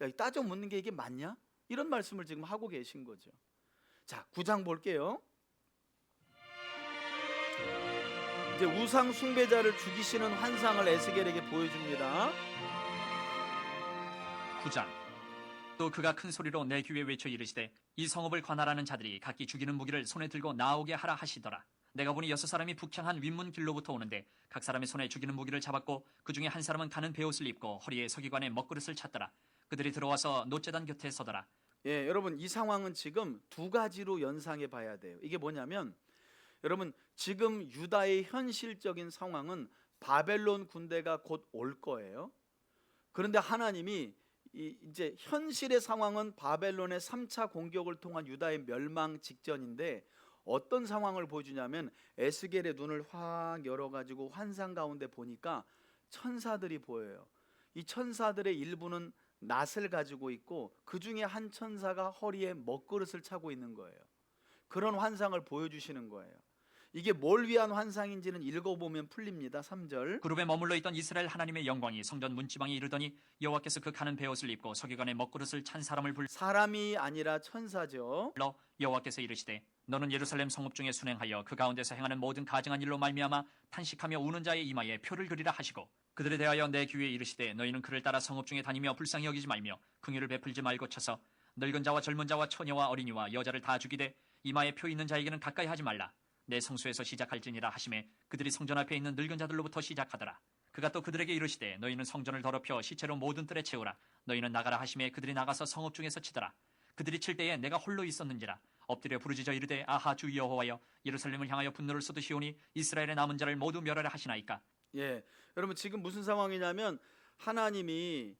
야 따져 묻는 게 이게 맞냐? 이런 말씀을 지금 하고 계신 거죠. 자 9장 볼게요. 이제 우상 숭배자를 죽이시는 환상을 에스겔에게 보여줍니다. 9장 또 그가 큰 소리로 내 귀에 외쳐 이르시되 이 성읍을 관할하는 자들이 각기 죽이는 무기를 손에 들고 나오게 하라 하시더라. 내가 보니 6사람이 북향한 윗문 길로부터 오는데 각 사람의 손에 죽이는 무기를 잡았고 그 중에 한 사람은 가는 베옷을 입고 허리에 서기관에 먹그릇을 찼더라. 그들이 들어와서 놋제단 곁에 서더라. 예, 여러분 이 상황은 지금 두 가지로 연상해 봐야 돼요. 이게 뭐냐면 여러분 지금 유다의 현실적인 상황은 바벨론 군대가 곧 올 거예요. 그런데 하나님이 이제 현실의 상황은 바벨론의 3차 공격을 통한 유다의 멸망 직전인데 어떤 상황을 보여주냐면 에스겔의 눈을 확 열어가지고 환상 가운데 보니까 천사들이 보여요. 이 천사들의 일부는 낫을 가지고 있고 그 중에 한 천사가 허리에 먹그릇을 차고 있는 거예요. 그런 환상을 보여주시는 거예요. 이게 뭘 위한 환상인지는 읽어보면 풀립니다. 3절. 그룹에 머물러 있던 이스라엘 하나님의 영광이 성전 문지방에 이르더니 여호와께서 그 가는 베옷을 입고 서기관에 먹그릇을 찬 사람을 사람이 아니라 천사죠. 불러 여호와께서 이르시되 너는 예루살렘 성읍 중에 순행하여 그 가운데서 행하는 모든 가증한 일로 말미암아 탄식하며 우는 자의 이마에 표를 그리라 하시고 그들에 대하여 내 귀에 이르시되 너희는 그를 따라 성읍 중에 다니며 불쌍히 여기지 말며 긍휼을 베풀지 말고 쳐서 늙은 자와 젊은 자와 처녀와 어린이와 여자를 다 죽이되 이마에 표 있는 자에게는 가까이 하지 말라. 내 성소에서 시작할지니라 하시매 그들이 성전 앞에 있는 늙은 자들로부터 시작하더라. 그가 또 그들에게 이르시되 너희는 성전을 더럽혀 시체로 모든 뜰에 채우라. 너희는 나가라 하시매 그들이 나가서 성읍 중에서 치더라. 그들이 칠 때에 내가 홀로 있었는지라. 엎드려 부르짖어 이르되 아하 주 여호와여 예루살렘을 향하여 분노를 쏟으시오니 이스라엘의 남은 자를 모두 멸하라 하시나이까. 예, 여러분 지금 무슨 상황이냐면 하나님이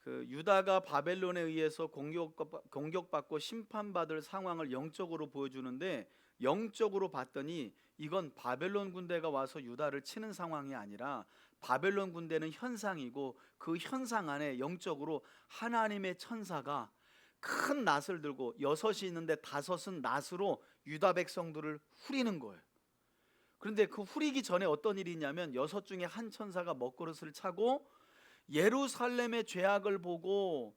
그 유다가 바벨론에 의해서 공격받고 심판받을 상황을 영적으로 보여주는데 영적으로 봤더니 이건 바벨론 군대가 와서 유다를 치는 상황이 아니라 바벨론 군대는 현상이고 그 현상 안에 영적으로 하나님의 천사가 큰 낫을 들고 6이 있는데 5은 낫으로 유다 백성들을 후리는 거예요. 그런데 그 후리기 전에 어떤 일이 있냐면 6 중에 한 천사가 먹그릇을 차고 예루살렘의 죄악을 보고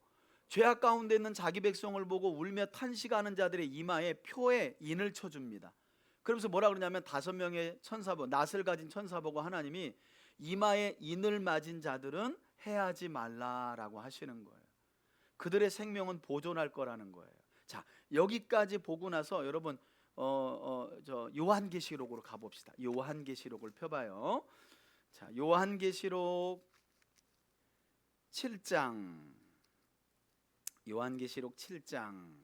죄악 가운데 있는 자기 백성을 보고 울며 탄식하는 자들의 이마에 표에 인을 쳐줍니다. 그러면서 뭐라 그러냐면 5명의 천사 보고 낫을 가진 천사 보고 하나님이 이마에 인을 맞은 자들은 해하지 말라라고 하시는 거예요. 그들의 생명은 보존할 거라는 거예요. 자, 여기까지 보고 나서 여러분 요한계시록으로 가봅시다. 요한계시록을 펴봐요. 자, 요한계시록 7장. 요한계시록 7장.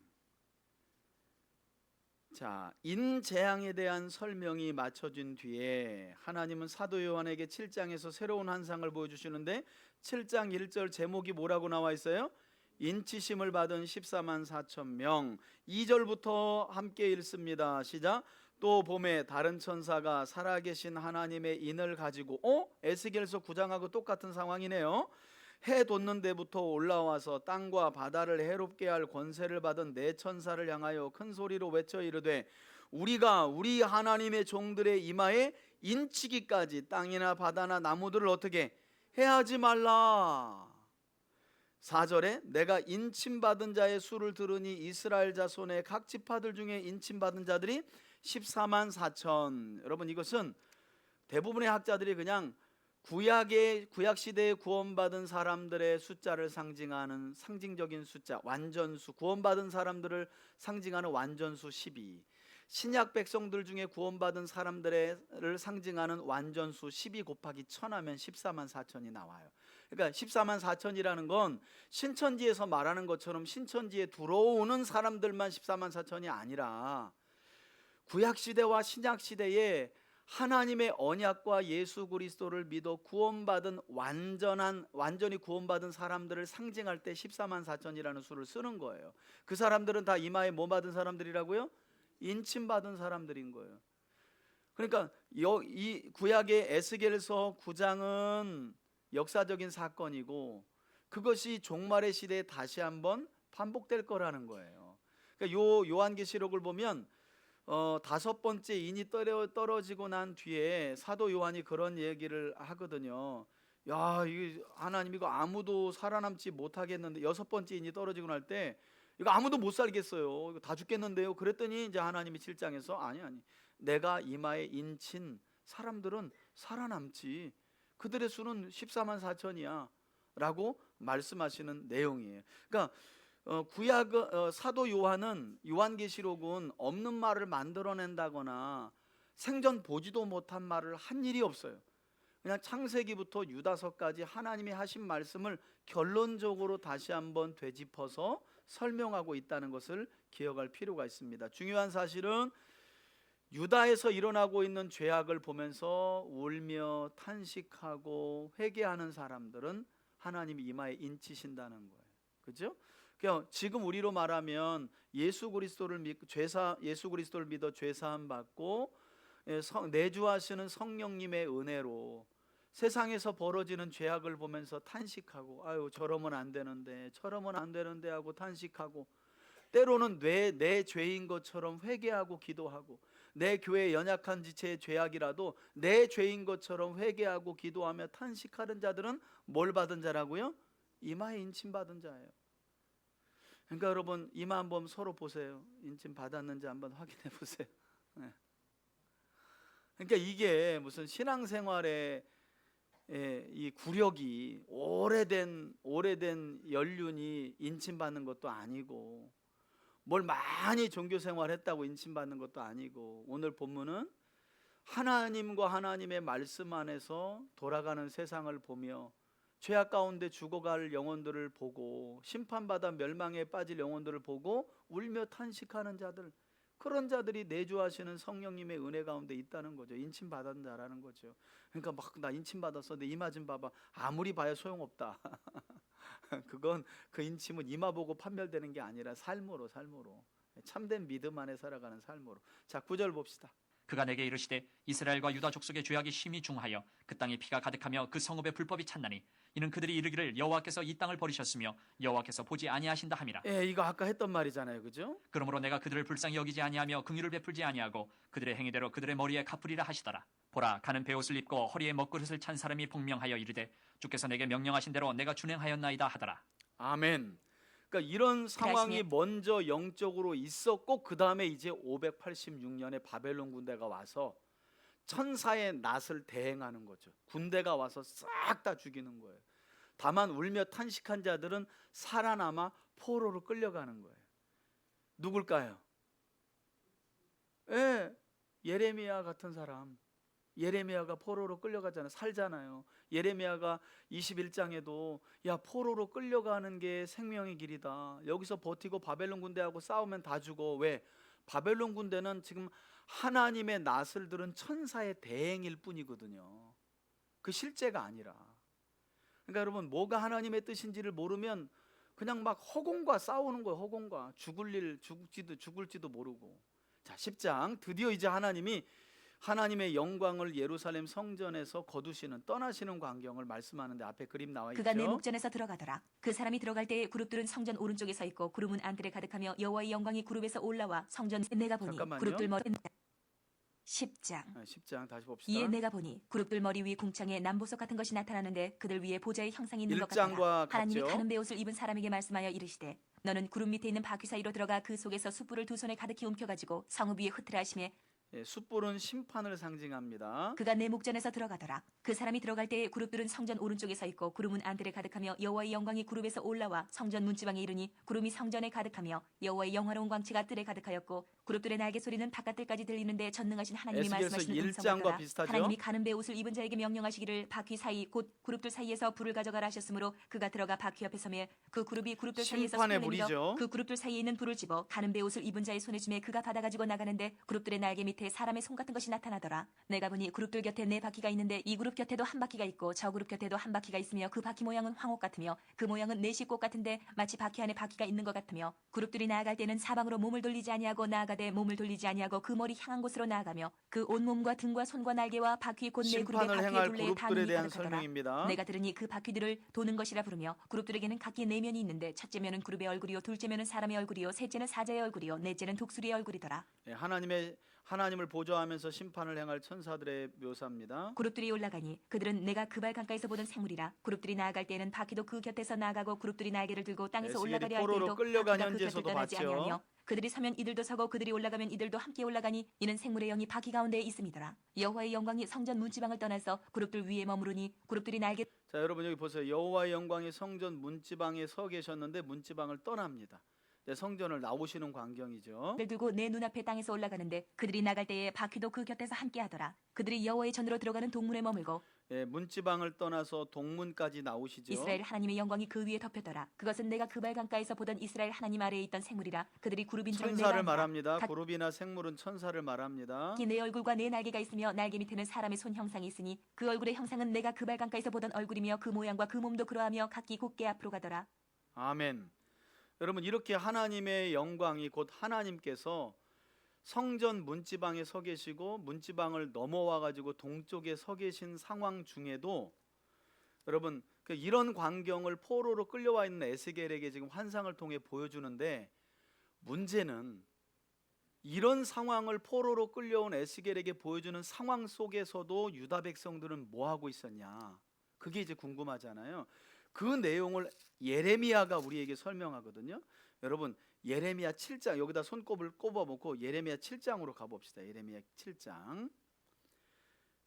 자, 인재앙에 대한 설명이 맞춰진 뒤에 하나님은 사도 요한에게 7장에서 새로운 환상을 보여주시는데 7장 1절 제목이 뭐라고 나와 있어요? 인치심을 받은 14만 4천 명. 2절부터 함께 읽습니다. 시작. 또 봄에 다른 천사가 살아계신 하나님의 인을 가지고 에스겔서 9장하고 똑같은 상황이네요. 해 돋는 데부터 올라와서 땅과 바다를 해롭게 할 권세를 받은 네 천사를 향하여 큰 소리로 외쳐 이르되 우리가 우리 하나님의 종들의 이마에 인치기까지 땅이나 바다나 나무들을 어떻게 해하지 말라. 4절에 내가 인침받은 자의 수를 들으니 이스라엘 자손의 각 지파들 중에 인침받은 자들이 14만 4천. 여러분 이것은 대부분의 학자들이 그냥 구약 시대에 구원받은 사람들의 숫자를 상징하는 상징적인 숫자 완전수, 구원받은 사람들을 상징하는 완전수 12, 신약 백성들 중에 구원받은 사람들을 상징하는 완전수 12 곱하기 1000 하면 14만 4천이 나와요. 그러니까 14만 4천이라는 건 신천지에서 말하는 것처럼 신천지에 들어오는 사람들만 14만 4천이 아니라 구약 시대와 신약 시대에 하나님의 언약과 예수 그리스도를 믿어 구원받은 완전히 구원받은 사람들을 상징할 때 14만 4천이라는 수를 쓰는 거예요. 그 사람들은 다 이마에 뭐 받은 사람들이라고요? 인침 받은 사람들인 거예요. 그러니까 이 구약의 에스겔서 9장은 역사적인 사건이고 그것이 종말의 시대에 다시 한번 반복될 거라는 거예요. 그러니까 요한계시록을 보면 5번째 인이 떨어지고 난 뒤에 사도 요한이 그런 얘기를 하거든요. 야, 이거 하나님 이거 아무도 살아남지 못하겠는데 6번째 인이 떨어지고 날 때 이거 아무도 못 살겠어요. 이거 다 죽겠는데요. 그랬더니 이제 하나님이 7장에서 아니 내가 이마에 인친 사람들은 살아남지. 그들의 수는 14만 4천이야 라고 말씀하시는 내용이에요. 그러니까 구약 사도 요한은 요한계시록은 없는 말을 만들어낸다거나 생전 보지도 못한 말을 한 일이 없어요. 그냥 창세기부터 유다서까지 하나님이 하신 말씀을 결론적으로 다시 한번 되짚어서 설명하고 있다는 것을 기억할 필요가 있습니다. 중요한 사실은 유다에서 일어나고 있는 죄악을 보면서 울며 탄식하고 회개하는 사람들은 하나님이 이마에 인치신다는 거예요. 그죠? 그러니까 지금 우리로 말하면 예수 그리스도를 믿어 죄 사함 받고 내주하시는 성령님의 은혜로 세상에서 벌어지는 죄악을 보면서 탄식하고 아유 저러면 안 되는데 하고 탄식하고 때로는 내 죄인 것처럼 회개하고 기도하고 내 교회 연약한 지체의 죄악이라도 내 죄인 것처럼 회개하고 기도하며 탄식하는 자들은 뭘 받은 자라고요? 이마에 인침 받은 자예요. 그러니까 여러분 이마 한번 서로 보세요. 인침 받았는지 한번 확인해 보세요. 네. 그러니까 이게 무슨 신앙생활의 이 구력이 오래된 연륜이 인침받는 것도 아니고 뭘 많이 종교생활했다고 인침받는 것도 아니고 오늘 본문은 하나님과 하나님의 말씀 안에서 돌아가는 세상을 보며 죄악 가운데 죽어갈 영혼들을 보고 심판받아 멸망에 빠질 영혼들을 보고 울며 탄식하는 자들, 그런 자들이 내주하시는 성령님의 은혜 가운데 있다는 거죠. 인침받은 자라는 거죠. 그러니까 막 나 인침받았어 내 이마 좀 봐봐. 아무리 봐야 소용없다. 그건 그 인침은 이마 보고 판별되는 게 아니라 삶으로 참된 믿음 안에 살아가는 삶으로. 자 9절 봅시다. 그가 내게 이르시되 이스라엘과 유다 족속의 죄악이 심히 중하여 그 땅에 피가 가득하며 그 성읍의 불법이 찼나니 이는 그들이 이르기를 여호와께서 이 땅을 버리셨으며 여호와께서 보지 아니하신다 함이라. 이거 아까 했던 말이잖아요. 그죠? 그러므로 내가 그들을 불쌍히 여기지 아니하며 긍휼을 베풀지 아니하고 그들의 행위대로 그들의 머리에 갚으리라 하시더라. 보라 가는 베옷을 입고 허리에 먹그릇을 찬 사람이 복명하여 이르되 주께서 내게 명령하신 대로 내가 준행하였나이다 하더라. 아멘. 그러니까 이런 상황이 먼저 영적으로 있었고 그 다음에 이제 586년에 바벨론 군대가 와서 천사의 낫을 대행하는 거죠. 군대가 와서 싹 다 죽이는 거예요. 다만 울며 탄식한 자들은 살아남아 포로로 끌려가는 거예요. 누굴까요? 예레미야 같은 사람. 예레미야가 포로로 끌려가잖아요. 살잖아요. 예레미야가 21장에도 야 포로로 끌려가는 게 생명의 길이다. 여기서 버티고 바벨론 군대하고 싸우면 다 죽어. 왜? 바벨론 군대는 지금 하나님의 낫을 들은 천사의 대행일 뿐이거든요. 그 실제가 아니라. 그러니까 여러분 뭐가 하나님의 뜻인지를 모르면 그냥 막 허공과 싸우는 거예요. 허공과 죽을지도 모르고. 자 10장 드디어 이제 하나님의 영광을 예루살렘 성전에서 거두시는 떠나시는 광경을 말씀하는데 앞에 그림 나와 있죠. 그가 내 목전에서 들어가더라. 그 사람이 들어갈 때에 그룹들은 성전 오른쪽에 서 있고 그룹은 안뜰에 가득하며 여호와의 영광이 그룹에서 올라와 성전 내가 보니 잠깐만요. 그룹들 머리 10장 10장 다시 봅시다. 이에 내가 보니 그룹들 머리 위 궁창에 남보석 같은 것이 나타나는데 그들 위에 보좌의 형상이 있는 것 같더라. 1장과 하나님이 같죠. 가는 베옷을 입은 사람에게 말씀하여 이르시되 너는 구름 밑에 있는 바퀴 사이로 들어가 그 속에서 숯불을 두 손에 가득히 움켜가지고 성읍 위에 흩으라 하시매 숯불은 심판을 상징합니다. 그가 내 목전에서 들어가더라. 그 사람이 들어갈 때에 그룹들은 성전 오른쪽에 서 있고 구름은 안뜰에 가득하며 여호와의 영광이 구름에서 올라와 성전 문지방에 이르니 구름이 성전에 가득하며 여호와의 영화로운 광채가 뜰에 가득하였고 그룹들의 날개 소리는 바깥뜰까지 들리는데 전능하신 하나님이 에스겔서 말씀하시는 1장과 음성같더라. 비슷하죠? 하나님이 가는 베옷을 입은 자에게 명령하시기를 바퀴 사이 곧 그룹들 사이에서 불을 가져가라 하셨으므로 그가 들어가 바퀴 옆에 서매 그 그룹이 그룹들 사이에서 심판의 손을 내밀어 불이죠. 그 그룹들 사이에 있는 불을 집어 가는 베옷을 입은 자의 손에 주매 그가 받아가지고 나가는데 그룹들의 날개 밑에 사람의 손 같은 것이 나타나더라. 내가 보니 그룹들 곁에 네 바퀴가 있는데 이 그룹 곁에도 한 바퀴가 있고 저 그룹 곁에도 한 바퀴가 있으며 그 바퀴 모양은 황옥 같으며 그 모양은 내시꽃 같은데 마치 바퀴 안에 바퀴가 있는 것 같으며 그룹들이 나아갈 때는 사방으로 몸을 돌리지 아니하고 나아가되 몸을 돌리지 아니하고 그 머리 향한 곳으로 나아가며 그 온몸과 등과 손과 날개와 바퀴 곧 네 그룹의 심판을 바퀴의 행할 둘레에 그룹들에 단음이 대한 가득하더라. 설명입니다. 내가 들으니 그 바퀴들을 도는 것이라 부르며 그룹들에게는 각기 네 면이 있는데 첫째 면은 그룹의 얼굴이요 둘째 면은 사람의 얼굴이요 셋째는 사자의 얼굴이요 넷째는 독수리의 얼굴이더라. 하나님을 보좌하면서 심판을 행할 천사들의 묘사입니다. 그룹들이 올라가니 그들은 내가 그발 강가에서 보던 생물이라. 그룹들이 나아갈 때에는 바퀴도 그 곁에서 나아가고 그룹들이 날개를 들고 땅에서 에스겔이 올라가려 할 포로로 때에도 끌려간 바퀴가 그 현지에서도 곁을 떠나지 봤죠. 아니하며 그들이 서면 이들도 서고 그들이 올라가면 이들도 함께 올라가니 이는 생물의 영이 바퀴 가운데에 있음이더라. 여호와의 영광이 성전 문지방을 떠나서 그룹들 위에 머무르니 그룹들이 날개 자, 여러분 여기 보세요. 여호와의 영광이 성전 문지방에 서 계셨는데 문지방을 떠납니다. 네, 성전을 나오시는 광경이죠. 를 들고 내 눈앞에 땅에서 올라가는데 그들이 나갈 때에 바퀴도 그 곁에서 함께 하더라. 그들이 여호와의 전으로 들어가는 동문에 머물고 예, 문지방을 떠나서 동문까지 나오시죠. 이스라엘 하나님의 영광이 그 위에 덮였더라. 그것은 내가 그발 강가에서 보던 이스라엘 하나님 아래에 있던 생물이라. 그들이 그룹인 줄을 내가 천사를 안다. 말합니다. 각- 그룹이나 생물은 천사를 말합니다. 내 얼굴과 내 날개가 있으며 날개 밑에는 사람의 손 형상이 있으니 그 얼굴의 형상은 내가 그발 강가에서 보던 얼굴이며 그 모양과 그 몸도 그러하며 각기 곧게 앞으로 가더라. 아멘. 여러분 이렇게 하나님의 영광이 곧 하나님께서 성전 문지방에 서 계시고 문지방을 넘어와 가지고 동쪽에 서 계신 상황 중에도 여러분 이런 광경을 포로로 끌려와 있는 에스겔에게 지금 환상을 통해 보여주는데, 문제는 이런 상황을 포로로 끌려온 에스겔에게 보여주는 상황 속에서도 유다 백성들은 뭐 하고 있었냐, 그게 이제 궁금하잖아요. 그 내용을 예레미야가 우리에게 설명하거든요. 여러분 예레미야 7장, 여기다 손꼽을 꼽아놓고 예레미야 7장으로 가봅시다. 예레미야 7장.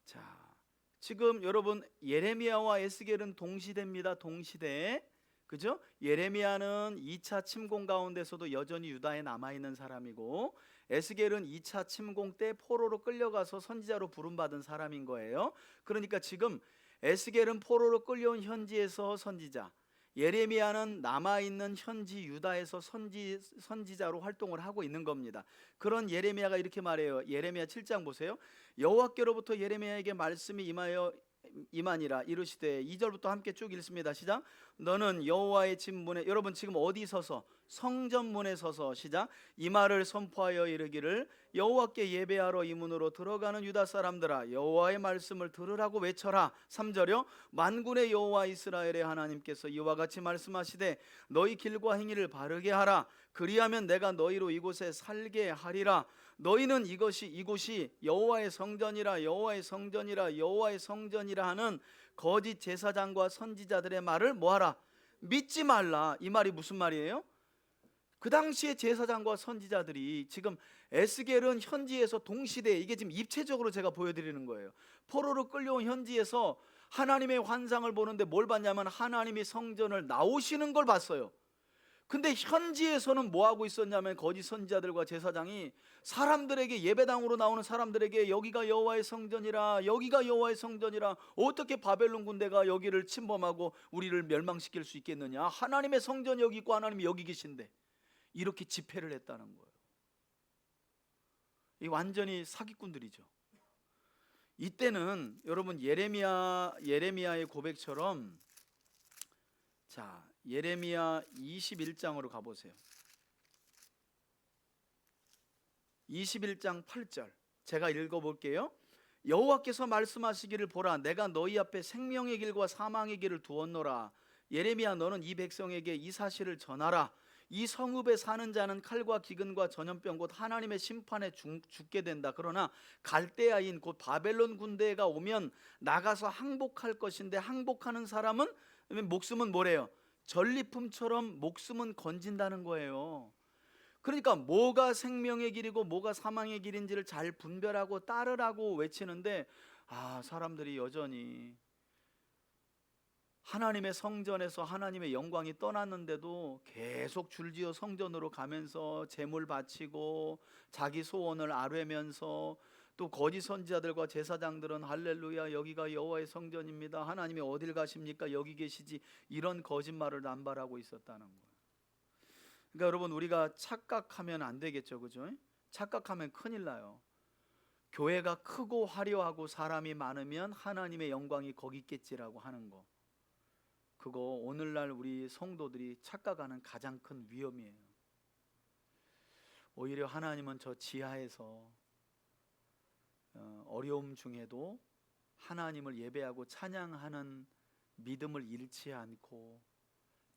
자, 지금 여러분 예레미야와 에스겔은 동시대입니다. 동시대. 그죠? 예레미야는 2차 침공 가운데서도 여전히 유다에 남아있는 사람이고, 에스겔은 2차 침공 때 포로로 끌려가서 선지자로 부름받은 사람인 거예요. 그러니까 지금 에스겔은 포로로 끌려온 현지에서 선지자, 예레미야는 남아있는 현지 유다에서 선지자로 활동을 하고 있는 겁니다. 그런 예레미야가 이렇게 말해요. 예레미야 7장 보세요. 여호와께로부터 예레미야에게 말씀이 임하니라 이르시되, 2절부터 함께 쭉 읽습니다. 시작. 너는 여호와의 집 문에, 여러분 지금 어디 서서? 성전문에 서서, 시작. 이 말을 선포하여 이르기를, 여호와께 예배하러 이 문으로 들어가는 유다 사람들아, 여호와의 말씀을 들으라고 외쳐라. 3절요. 만군의 여호와 이스라엘의 하나님께서 이와 같이 말씀하시되, 너희 길과 행위를 바르게 하라. 그리하면 내가 너희로 이곳에 살게 하리라. 너희는 이곳이 여호와의 성전이라, 여호와의 성전이라, 여호와의 성전이라 하는 거짓 제사장과 선지자들의 말을 뭐하라? 믿지 말라. 이 말이 무슨 말이에요? 그 당시에 제사장과 선지자들이, 지금 에스겔은 현지에서 동시대에, 이게 지금 입체적으로 제가 보여드리는 거예요. 포로로 끌려온 현지에서 하나님의 환상을 보는데 뭘 봤냐면 하나님이 성전을 나오시는 걸 봤어요. 근데 현지에서는 뭐 하고 있었냐면, 거짓 선지자들과 제사장이 사람들에게, 예배당으로 나오는 사람들에게 여기가 여호와의 성전이라, 여기가 여호와의 성전이라, 어떻게 바벨론 군대가 여기를 침범하고 우리를 멸망시킬 수 있겠느냐, 하나님의 성전이 여기 있고 하나님이 여기 계신데, 이렇게 집회를 했다는 거예요. 이 완전히 사기꾼들이죠. 이때는 여러분 예레미야의 고백처럼, 자, 예레미야 21장으로 가보세요. 21장 8절 제가 읽어볼게요. 여호와께서 말씀하시기를, 보라, 내가 너희 앞에 생명의 길과 사망의 길을 두었노라. 예레미야, 너는 이 백성에게 이 사실을 전하라. 이 성읍에 사는 자는 칼과 기근과 전염병 곧 하나님의 심판에 죽게 된다. 그러나 갈대아인 곧 바벨론 군대가 오면 나가서 항복할 것인데, 항복하는 사람은, 목숨은 뭐래요? 전리품처럼 목숨은 건진다는 거예요. 그러니까 뭐가 생명의 길이고 뭐가 사망의 길인지를 잘 분별하고 따르라고 외치는데, 사람들이 여전히 하나님의 성전에서 하나님의 영광이 떠났는데도 계속 줄지어 성전으로 가면서 제물 바치고 자기 소원을 아뢰면서, 또 거짓 선지자들과 제사장들은 할렐루야, 여기가 여호와의 성전입니다, 하나님이 어딜 가십니까, 여기 계시지, 이런 거짓말을 남발하고 있었다는 거예요. 그러니까 여러분, 우리가 착각하면 안 되겠죠, 그죠? 착각하면 큰일 나요. 교회가 크고 화려하고 사람이 많으면 하나님의 영광이 거기 있겠지라고 하는 거, 그거 오늘날 우리 성도들이 착각하는 가장 큰 위험이에요. 오히려 하나님은 저 지하에서 어려움 중에도 하나님을 예배하고 찬양하는 믿음을 잃지 않고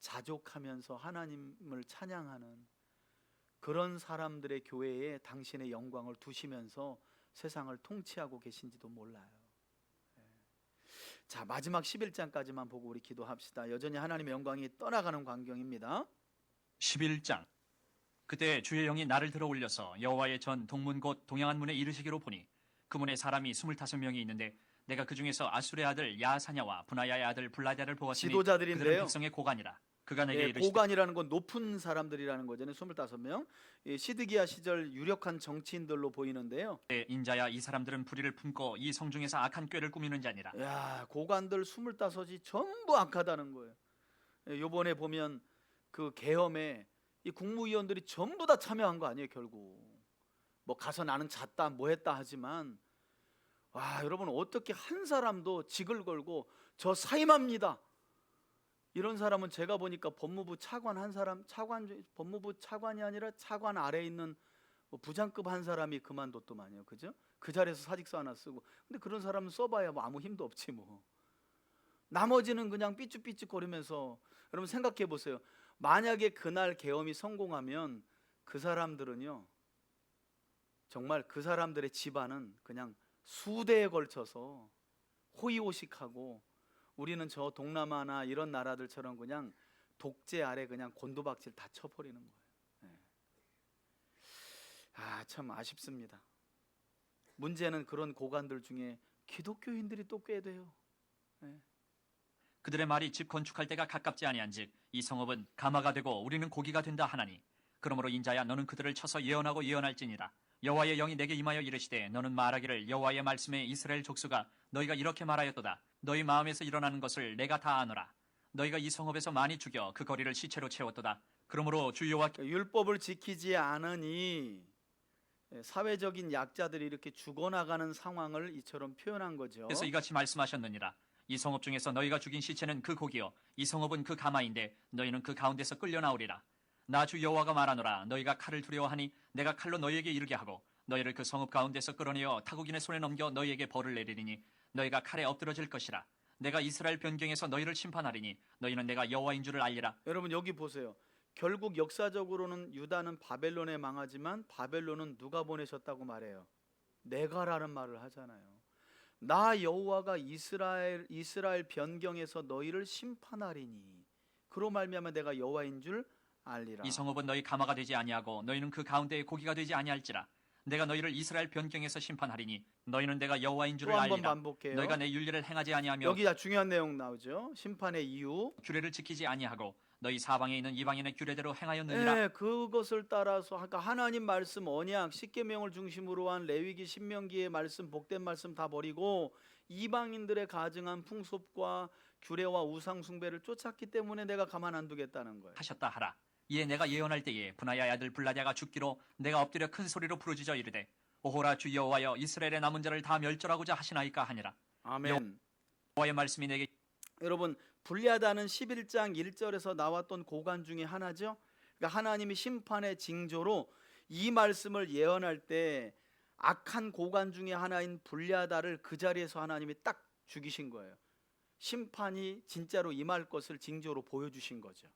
자족하면서 하나님을 찬양하는 그런 사람들의 교회에 당신의 영광을 두시면서 세상을 통치하고 계신지도 몰라요. 자, 마지막 11장까지만 보고 우리 기도합시다. 여전히 하나님의 영광이 떠나가는 광경입니다. 11장. 그때 주의 영이 나를 들어 올려서 여호와의 전 동문 곧 동양한 문에 이르시기로 보니 그 문에 사람이 25명이 있는데 내가 그 중에서 아술의 아들 야사냐와 분하야의 아들 블라디아를 보았으니 그들은 지도자들인데요. 백성의 고관이라. 그가 내게 예, 이르시되 고관이라는 건 높은 사람들이라는 거잖아요. 25명. 시드기야 시절 유력한 정치인들로 보이는데요. 인자야 이 사람들은 불의를 품고 이 성중에서 악한 꾀를 꾸미는 자니라. 야, 고관들 25이 전부 악하다는 거예요. 요번에 보면 그 계엄에 이 국무위원들이 전부 다 참여한 거 아니에요, 결국. 뭐 가서 나는 잤다 뭐 했다 하지만 와, 여러분 어떻게 한 사람도 직을 걸고 저 사임합니다. 이런 사람은 제가 보니까 법무부 차관 한 사람, 법무부 차관이 아니라 차관 아래에 있는 뭐 부장급 한 사람이 그만뒀더만요, 그죠? 그 자리에서 사직서 하나 쓰고. 근데 그런 사람은 써봐야 뭐 아무 힘도 없지 뭐. 나머지는 그냥 삐죽삐죽거리면서. 여러분 생각해 보세요. 만약에 그날 계엄이 성공하면 그 사람들은요, 정말 그 사람들의 집안은 그냥 수대에 걸쳐서 호의호식하고 우리는 저 동남아나 이런 나라들처럼 그냥 독재 아래 그냥 곤두박질 다 쳐버리는 거예요. 아, 참 아쉽습니다. 문제는 그런 고관들 중에 기독교인들이 또 꽤 돼요. 그들의 말이 집 건축할 때가 가깝지 아니한즉 이 성읍은 가마가 되고 우리는 고기가 된다 하나니 그러므로 인자야 너는 그들을 쳐서 예언하고 예언할지니라. 여호와의 영이 내게 임하여 이르시되 너는 말하기를 여호와의 말씀에 이스라엘 족수가 너희가 이렇게 말하였도다. 너희 마음에서 일어나는 것을 내가 다 아노라. 너희가 이 성읍에서 많이 죽여 그 거리를 시체로 채웠도다. 그러므로 주 여호와 율법을 지키지 않으니 사회적인 약자들이 이렇게 죽어나가는 상황을 이처럼 표현한 거죠. 께서 이같이 말씀하셨느니라. 이 성읍 중에서 너희가 죽인 시체는 그 고기요 이 성읍은 그 가마인데 너희는 그 가운데서 끌려 나오리라. 나 주 여호와가 말하노라. 너희가 칼을 두려워하니 내가 칼로 너희에게 이르게 하고 너희를 그 성읍 가운데서 끌어내어 타국인의 손에 넘겨 너희에게 벌을 내리리니 너희가 칼에 엎드러질 것이라. 내가 이스라엘 변경에서 너희를 심판하리니 너희는 내가 여호와인 줄을 알리라. 여러분 여기 보세요. 결국 역사적으로는 유다는 바벨론에 망하지만 바벨론은 누가 보내셨다고 말해요? 내가라는 말을 하잖아요. 나 여호와가 이스라엘 변경에서 너희를 심판하리니 그로 말미암아 내가 여호와인 줄 알리라. 이 성읍은 너희 가마가 되지 아니하고 너희는 그 가운데에 고기가 되지 아니할지라. 내가 너희를 이스라엘 변경에서 심판하리니 너희는 내가 여호와인 줄을 또 한 번 알리라. 반복해요. 너희가 내 윤례를 행하지 아니하며 여기 중요한 내용 나오죠. 심판의 이유. 규례를 지키지 아니하고 너희 사방에 있는 이방인의 규례대로 행하였느니라. 네, 그것을 따라서 아까 하나님 말씀 언약 십계명을 중심으로 한 레위기 신명기의 말씀 복된 말씀 다 버리고 이방인들의 가증한 풍습과 규례와 우상 숭배를 쫓았기 때문에 내가 가만 안 두겠다는 거예요. 하셨다 하라. 이에 내가 예언할 때에 분하야의 아들 블라디아가 죽기로 내가 엎드려 큰 소리로 부르짖어 이르되 오호라 주 여호와여 이스라엘의 남은 자를 다 멸절하고자 하시나이까 하니라. 아멘. 여호와의 말씀이 내게 여러분 불리하다는 11장 1절에서 나왔던 고관 중에 하나죠. 그러니까 하나님이 심판의 징조로 이 말씀을 예언할 때 악한 고관 중에 하나인 불리하다를 그 자리에서 하나님이 딱 죽이신 거예요. 심판이 진짜로 임할 것을 징조로 보여주신 거죠.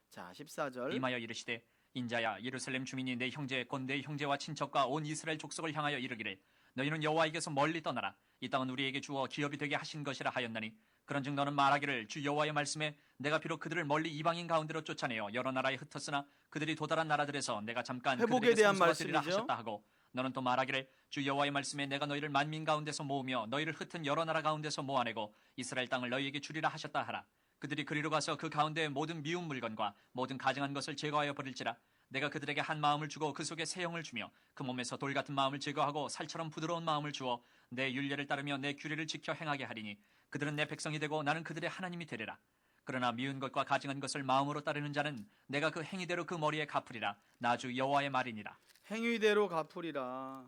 자, 14절. 임하여 이르시되 인자야 예루살렘 주민이 내 형제 곧 내 형제와 친척과 온 이스라엘 족속을 향하여 이르기를 너희는 여호와에게서 멀리 떠나라. 이 땅은 우리에게 주어 기업이 되게 하신 것이라 하였나니 그런즉 너는 말하기를 주 여호와의 말씀에 내가 비록 그들을 멀리 이방인 가운데로 쫓아내어 여러 나라에 흩었으나 그들이 도달한 나라들에서 내가 잠깐 회복에 그들에게 대한 상속하시리라 말씀이죠. 하셨다 하고 너는 또 말하기를 주 여호와의 말씀에 내가 너희를 만민 가운데서 모으며 너희를 흩은 여러 나라 가운데서 모아내고 이스라엘 땅을 너희에게 주리라 하셨다 하라. 그들이 그리로 가서 그 가운데 모든 미운 물건과 모든 가증한 것을 제거하여 버릴지라. 내가 그들에게 한 마음을 주고 그 속에 새 영을 주며 그 몸에서 돌 같은 마음을 제거하고 살처럼 부드러운 마음을 주어 내 율례를 따르며 내 규례를 지켜 행하게 하리니 그들은 내 백성이 되고 나는 그들의 하나님이 되리라. 그러나 미운 것과 가증한 것을 마음으로 따르는 자는 내가 그 행위대로 그 머리에 갚으리라. 나 주 여호와의 말이니라. 행위대로 갚으리라.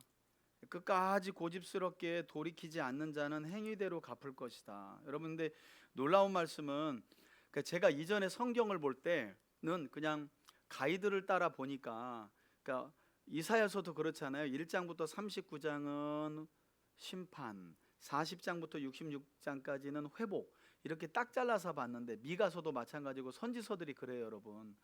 끝까지 고집스럽게 돌이키지 않는 자는 행위대로 갚을 것이다. 여러분 근데 놀라운 말씀은 제가 이전에 성경을 볼 때는 그냥 가이드를 따라 보니까 그러니까 이사야서도 그렇잖아요. 1장부터 39장은 심판, 40장부터 66장까지는 회복 이렇게 딱 잘라서 봤는데 미가서도 마찬가지고 선지서들이 그래요, 여러분.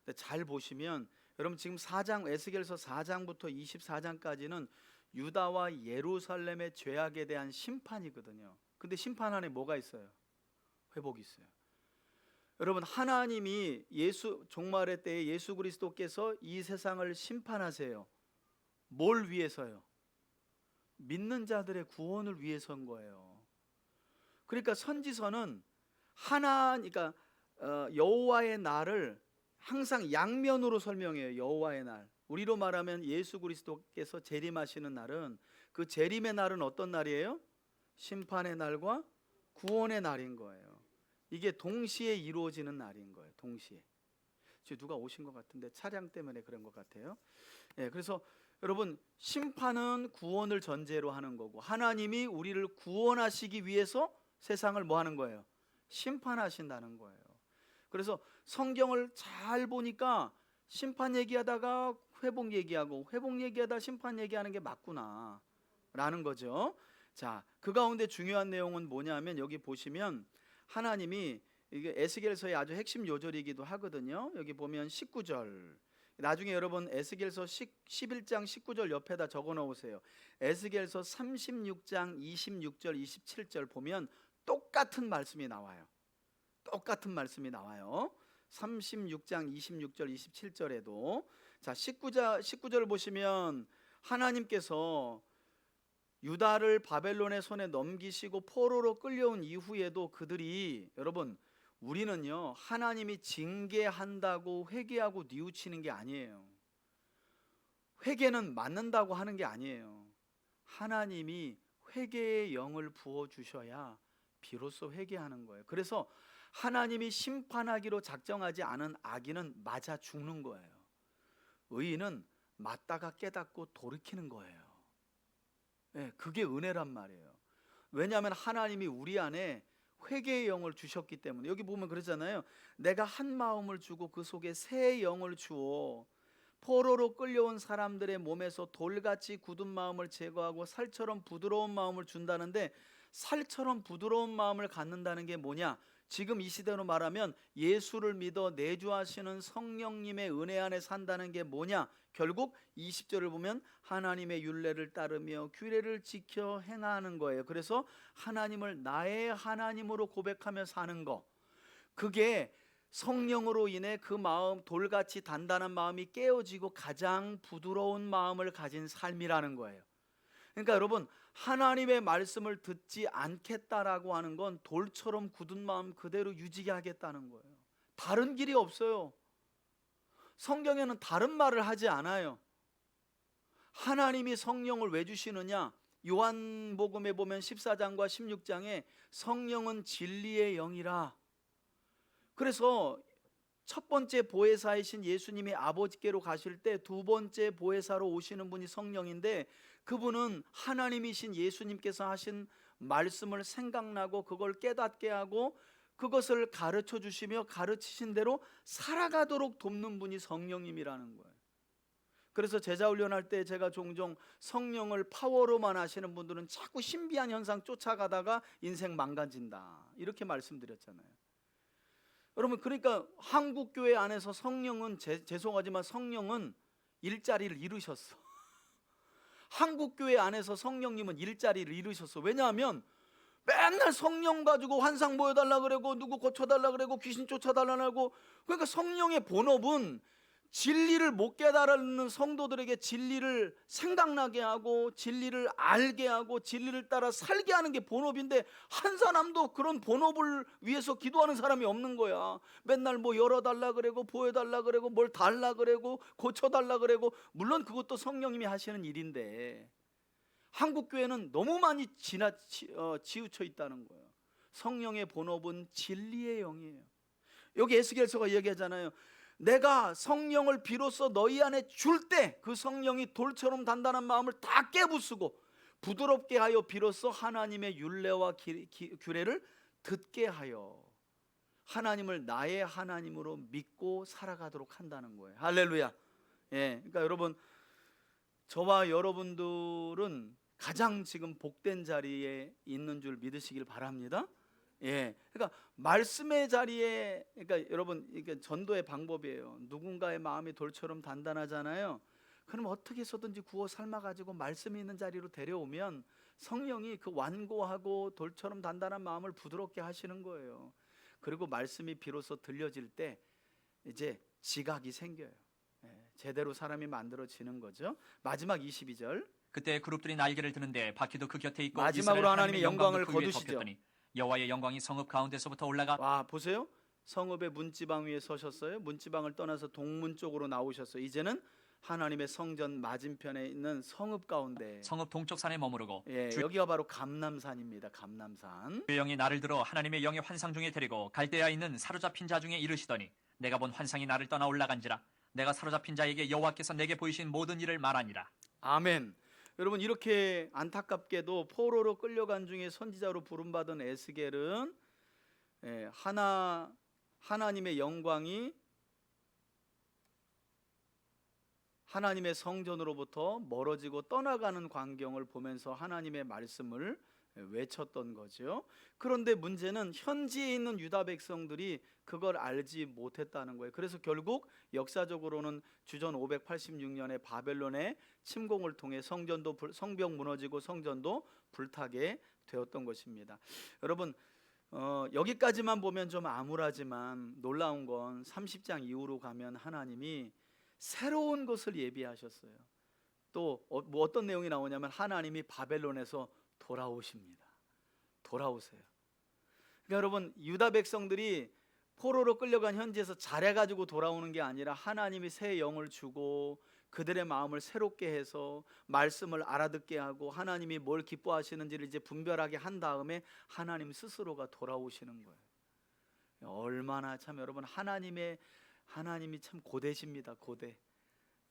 근데 잘 보시면 여러분 지금 4장 에스겔서 4장부터 24장까지는 유다와 예루살렘의 죄악에 대한 심판이거든요. 근데 심판 안에 뭐가 있어요? 회복이 있어요. 여러분 하나님이 종말의 때에 예수 그리스도께서 이 세상을 심판하세요. 뭘 위해서요? 믿는 자들의 구원을 위해서인 거예요. 그러니까 선지서는 그러니까 여호와의 날을 항상 양면으로 설명해요. 여호와의 날. 우리로 말하면 예수 그리스도께서 재림하시는 날은, 그 재림의 날은 어떤 날이에요? 심판의 날과 구원의 날인 거예요. 이게 동시에 이루어지는 날인 거예요. 동시에. 지금 누가 오신 것 같은데 차량 때문에 그런 것 같아요. 그래서 여러분 심판은 구원을 전제로 하는 거고, 하나님이 우리를 구원하시기 위해서 세상을 뭐 하는 거예요? 심판하신다는 거예요. 그래서 성경을 잘 보니까 심판 얘기하다가 회복 얘기하고, 회복 얘기하다 심판 얘기하는 게 맞구나 라는 거죠. 자, 그 가운데 중요한 내용은 뭐냐면, 여기 보시면 하나님이, 이게 에스겔서의 아주 핵심 요절이기도 하거든요. 여기 보면 19절, 나중에 여러분 에스겔서 11장 19절 옆에다 적어 놓으세요. 에스겔서 36장 26절 27절 보면 똑같은 말씀이 나와요. 똑같은 말씀이 나와요. 36장 26절 27절에도. 자, 19절 보시면 하나님께서 유다를 바벨론의 손에 넘기시고 포로로 끌려온 이후에도 그들이, 여러분 우리는요 하나님이 징계한다고 회개하고 뉘우치는 게 아니에요. 회개는 맞는다고 하는 게 아니에요. 하나님이 회개의 영을 부어주셔야 비로소 회개하는 거예요. 그래서 하나님이 심판하기로 작정하지 않은 악인은 맞아 죽는 거예요. 의인은 맞다가 깨닫고 돌이키는 거예요. 그게 은혜란 말이에요. 왜냐하면 하나님이 우리 안에 회개의 영을 주셨기 때문에. 여기 보면 그러잖아요. 내가 한 마음을 주고 그 속에 새 영을 주어 포로로 끌려온 사람들의 몸에서 돌같이 굳은 마음을 제거하고 살처럼 부드러운 마음을 준다는데, 살처럼 부드러운 마음을 갖는다는 게 뭐냐? 지금 이 시대로 말하면 예수를 믿어 내주하시는 성령님의 은혜 안에 산다는 게 뭐냐? 결국 20절을 보면 하나님의 율례를 따르며 규례를 지켜 행하는 거예요. 그래서 하나님을 나의 하나님으로 고백하며 사는 거, 그게 성령으로 인해 그 마음, 돌같이 단단한 마음이 깨어지고 가장 부드러운 마음을 가진 삶이라는 거예요. 그러니까 여러분, 하나님의 말씀을 듣지 않겠다라고 하는 건 돌처럼 굳은 마음 그대로 유지게 하겠다는 거예요. 다른 길이 없어요. 성경에는 다른 말을 하지 않아요. 하나님이 성령을 왜 주시느냐? 요한복음에 보면 14장과 16장에 성령은 진리의 영이라. 그래서 첫 번째 보혜사이신 예수님이 아버지께로 가실 때 두 번째 보혜사로 오시는 분이 성령인데, 그분은 하나님이신 예수님께서 하신 말씀을 생각나고 그걸 깨닫게 하고 그것을 가르쳐 주시며 가르치신 대로 살아가도록 돕는 분이 성령님이라는 거예요. 그래서 제자 훈련할 때 제가 종종 성령을 파워로만 하시는 분들은 자꾸 신비한 현상 쫓아가다가 인생 망가진다 이렇게 말씀드렸잖아요. 여러분, 그러니까 한국교회 안에서 성령은 죄송하지만 성령은 일자리를 이루셨어. 한국교회 안에서 성령님은 일자리를 이루셨어. 왜냐하면 맨날 성령 가지고 환상 보여달라 그러고 누구 고쳐달라 그러고 귀신 쫓아달라 그러고. 그러니까 성령의 본업은 진리를 못 깨달는 성도들에게 진리를 생각나게 하고 진리를 알게 하고 진리를 따라 살게 하는 게 본업인데, 한 사람도 그런 본업을 위해서 기도하는 사람이 없는 거야. 맨날 뭐 열어달라 그러고 보여달라 그러고 뭘 달라 그러고 고쳐달라 그러고. 물론 그것도 성령님이 하시는 일인데 한국교회는 너무 많이 치우쳐 있다는 거예요. 성령의 본업은 진리의 영이에요. 여기 에스겔서가 얘기하잖아요. 내가 성령을 비로소 너희 안에 줄 때 그 성령이 돌처럼 단단한 마음을 다 깨부수고 부드럽게 하여 비로소 하나님의 율례와 규례를 듣게 하여 하나님을 나의 하나님으로 믿고 살아가도록 한다는 거예요. 할렐루야. 그러니까 여러분, 저와 여러분들은 가장 지금 복된 자리에 있는 줄 믿으시길 바랍니다. 예, 그러니까 말씀의 자리에, 그러니까 여러분 이게 전도의 방법이에요. 누군가의 마음이 돌처럼 단단하잖아요. 그럼 어떻게 해서든지 구워 삶아가지고 말씀이 있는 자리로 데려오면 성령이 그 완고하고 돌처럼 단단한 마음을 부드럽게 하시는 거예요. 그리고 말씀이 비로소 들려질 때 이제 지각이 생겨요. 예, 제대로 사람이 만들어지는 거죠. 마지막 22절. 그때 그룹들이 날개를 드는데 바퀴도 그 곁에 있고 마지막으로 이스라엘 하나님의 영광을 그 위에 거두시죠. 덮였더니 여호와의 영광이 성읍 가운데서부터 올라가 와, 보세요. 성읍의 문지방 위에 서셨어요. 문지방을 떠나서 동문 쪽으로 나오셨어요. 이제는 하나님의 성전 맞은편에 있는 성읍 가운데, 성읍 동쪽 산에 머무르고 예, 주의 여기가 바로 감람산입니다. 감람산. 영이 나를 들어 하나님의 영의 환상 중에 데리고 갈대아에 있는 사로잡힌 자 중에 이르시더니 내가 본 환상이 나를 떠나 올라간지라 내가 사로잡힌 자에게 여호와께서 내게 보이신 모든 일을 말하니라. 아멘. 여러분, 이렇게 안타깝게도 포로로 끌려간 중에 선지자로 부름받은 에스겔은 하나님의 영광이 하나님의 성전으로부터 멀어지고 떠나가는 광경을 보면서 하나님의 말씀을 외쳤던 거죠. 그런데 문제는 현지에 있는 유다 백성들이 그걸 알지 못했다는 거예요. 그래서 결국 역사적으로는 주전 586년에 바벨론의 침공을 통해 성벽 무너지고 성전도 불타게 되었던 것입니다. 여러분, 여기까지만 보면 좀 암울하지만 놀라운 건 30장 이후로 가면 하나님이 새로운 것을 예비하셨어요. 또 뭐 어떤 내용이 나오냐면 하나님이 바벨론에서 돌아오십니다. 돌아오세요. 그러니까 여러분, 유다 백성들이 포로로 끌려간 현지에서 잘해가지고 돌아오는 게 아니라 하나님이 새 영을 주고 그들의 마음을 새롭게 해서 말씀을 알아듣게 하고 하나님이 뭘 기뻐하시는지를 이제 분별하게 한 다음에 하나님 스스로가 돌아오시는 거예요. 얼마나 참 여러분, 하나님이 참 고대십니다. 고대.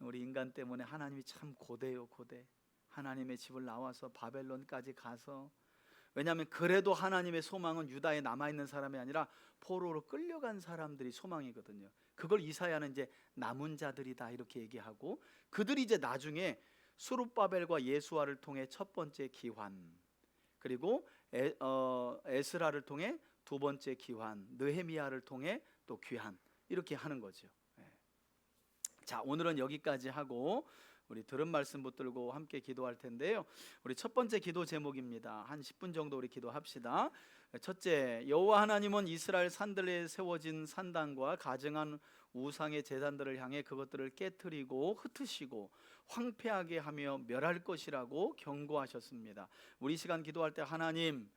우리 인간 때문에 하나님이 참 고대요, 고대. 하나님의 집을 나와서 바벨론까지 가서, 왜냐하면 그래도 하나님의 소망은 유다에 남아있는 사람이 아니라 포로로 끌려간 사람들이 소망이거든요. 그걸 이사야는 이제 남은 자들이다 이렇게 얘기하고, 그들이 이제 나중에 수룹바벨과 예수아를 통해 첫 번째 기환, 그리고 에스라를 통해 두 번째 기환, 느헤미야를 통해 또 귀환, 이렇게 하는 거죠. 자, 오늘은 여기까지 하고 우리 들은 말씀 붙들고 함께 기도할 텐데요. 우리 첫 번째 기도 제목입니다. 한 10분 정도 우리 기도합시다. 첫째, 여호와 하나님은 이스라엘 산들에 세워진 산당과 가증한 우상의 제단들을 향해 그것들을 깨트리고 흩으시고 황폐하게 하며 멸할 것이라고 경고하셨습니다. 우리 시간 기도할 때 하나님,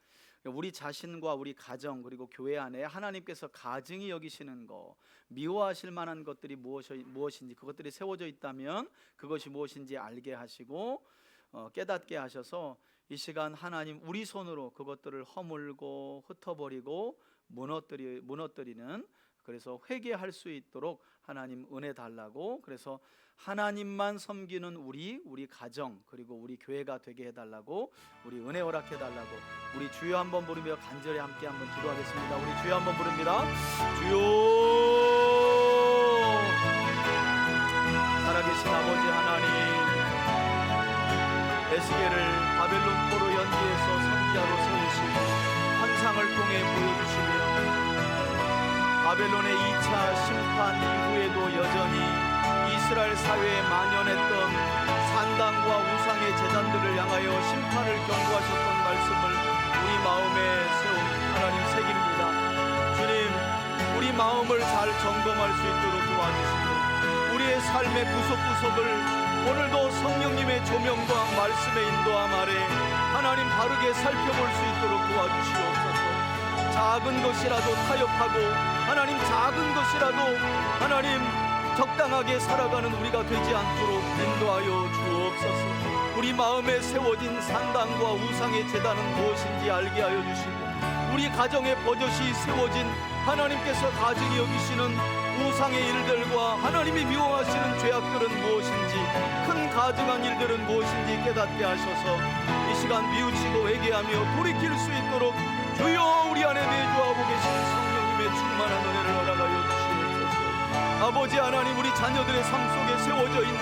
우리 자신과 우리 가정 그리고 교회 안에 하나님께서 가증히 여기시는 것, 미워하실 만한 것들이 무엇인지, 그것들이 세워져 있다면 그것이 무엇인지 알게 하시고 깨닫게 하셔서 이 시간 하나님, 우리 손으로 그것들을 허물고 흩어버리고 무너뜨리는, 그래서 회개할 수 있도록 하나님 은혜 달라고, 그래서 하나님만 섬기는 우리 가정 그리고 우리 교회가 되게 해달라고, 우리 은혜 허락해 달라고, 우리 주여 한번 부르며 간절히 함께 한번 기도하겠습니다. 우리 주여 한번 부릅니다. 주여. 살아계신 아버지 하나님, 에스겔을 바벨론 포로 현지에서 선지자로 세우시고 환상을 통해 보여주시며 바벨론의 2차 심판 이후에도 여전히 이스라엘 사회에 만연했던 산당과 우상의 제단들을 향하여 심판을 경고하셨던 말씀을 우리 마음에 세운 하나님 책입니다. 주님, 우리 마음을 잘 점검할 수 있도록 도와주시고 우리의 삶의 구석구석을 오늘도 성령님의 조명과 말씀의 인도함 아래 하나님 바르게 살펴볼 수 있도록 도와주시옵소서. 작은 것이라도 타협하고 하나님, 작은 것이라도 하나님 적당하게 살아가는 우리가 되지 않도록 인도하여 주옵소서. 우리 마음에 세워진 산당과 우상의 제단은 무엇인지 알게 하여 주시고 우리 가정에 버젓이 세워진 하나님께서 가증히 여기시는 우상의 일들과 하나님이 미워하시는 죄악들은 무엇인지, 큰 가증한 일들은 무엇인지 깨닫게 하셔서 이 시간 뉘우치고 회개하며 돌이킬 수 있도록 주여 우리 안에 내주하고 계시는 성령님의 충만한 은혜를 허락하여 주시옵소서. 아버지 하나님, 우리 자녀들의 삶 속에 세워져 있는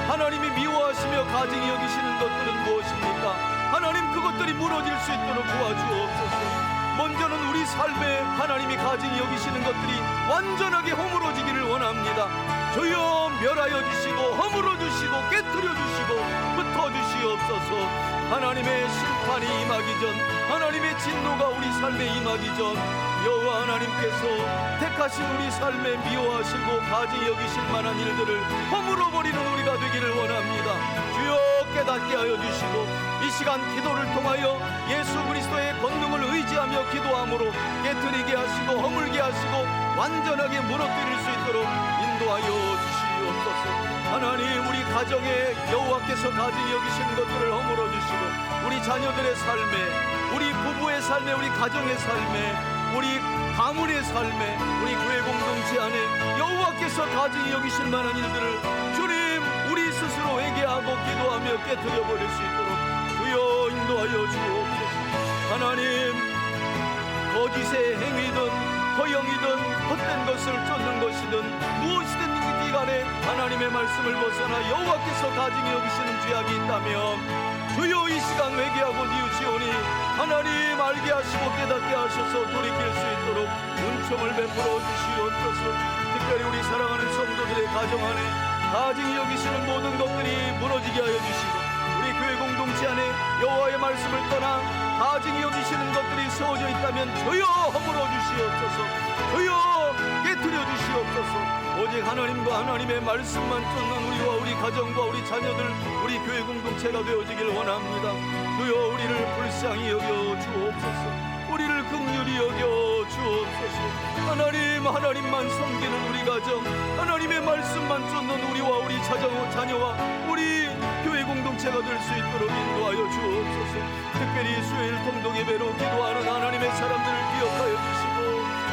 하나님이 미워하시며 가증히 여기시는 것들은 무엇입니까? 하나님, 그것들이 무너질 수 있도록 도와주옵소서. 먼저는 우리 삶에 하나님이 가증히 여기시는 것들이 완전하게 허물어지기를 원합니다. 주여 멸하여 주시고 허물어 주시고 깨뜨려 주시고 흩어 주시옵소서. 하나님의 심판이 임하기 전, 하나님의 진노가 우리 삶에 임하기 전 여호와 하나님께서 택하신 우리 삶에 미워하시고 가증히 여기실 만한 일들을 허물어버리는 우리가 되기를 원합니다. 주여 깨닫게 하여 주시고 이 시간 기도를 통하여 예수 그리스도의 권능을 의지하며 기도함으로 깨뜨리게 하시고 허물게 하시고 완전하게 무너뜨릴 수 있도록 인도하여 주시옵소서. 하나님, 우리 가정에 여호와께서 가증히 여기시는 것들을 허물어 주시고 우리 자녀들의 삶에, 우리 부부의 삶에, 우리 가정의 삶에, 우리 가문의 삶에, 우리 교회 공동체 안에 여호와께서 가증히 여기실 만한 일들을 주님 우리 스스로 회개하고 기도하며 깨뜨려 버릴 수 있도록 주여 인도하여 주옵소서. 하나님, 거짓의 행위든 허영이든 헛된 것을 쫓는 것이든 무엇이든 이 간에 하나님의 말씀을 벗어나 여호와께서 가증히 여기시는 죄악이 있다면 주여 이 시간 회개하고 뉘우치오니 하나님 알게 하시고 깨닫게 하셔서 돌이킬 수 있도록 은총을 베풀어 주시옵소서. 특별히 우리 사랑하는 성도들의 가정 안에 가증히 여기시는 모든 것들이 무너지게 하여 주시고 우리 교회 공동체 안에 여호와의 말씀을 떠나 가증히 여기시는 것들이 세워져 있다면 주여 허물어 주시옵소서. 주여 깨뜨려 주시옵소서. 오직 하나님과 하나님의 말씀만 쫓는 우리와 우리 가정과 우리 자녀들, 우리 교회 공동체가 되어지길 원합니다. 주여 우리를 불쌍히 여겨 주옵소서. 우리를 긍휼히 여겨 주옵소서. 하나님만 섬기는 우리 가정, 하나님의 말씀만 쫓는 우리와 우리 자녀와 우리 교회 공동체가 될 수 있도록 인도하여 주옵소서. 특별히 수요일 통독 예배로 기도하는 하나님의 사람들을 기억하여 주시고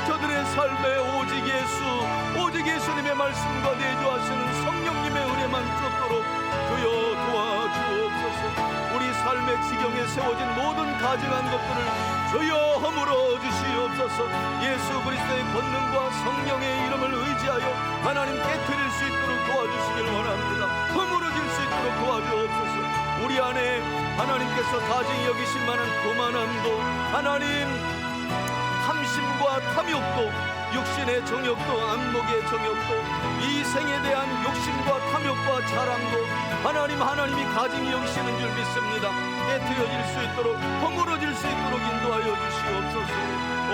저들의 삶에 오직 예수님의 말씀과 내주하시는 성령님의 은혜만 쫓도록 주여 도와주옵소서. 우리 삶의 지경에 세워진 모든 가증한 것들을 주여 허물어 주시옵소서. 예수 그리스도의 권능과 성령의 이름을 의지하여 하나님 깨트릴 수 있도록 도와주시길 원합니다. 허물어질 수 있도록 도와주옵소서. 우리 안에 하나님께서 가증히 여기실 만한 교만함도, 하나님 탐심과 탐욕도, 육신의 정욕도, 안목의 정욕도, 이 생에 대한 욕심과 탐욕과 자랑도 하나님이 가증히 여기시는 줄 믿습니다. 깨트려질 수 있도록 허물어질 수 있도록 인도하여 주시옵소서. 오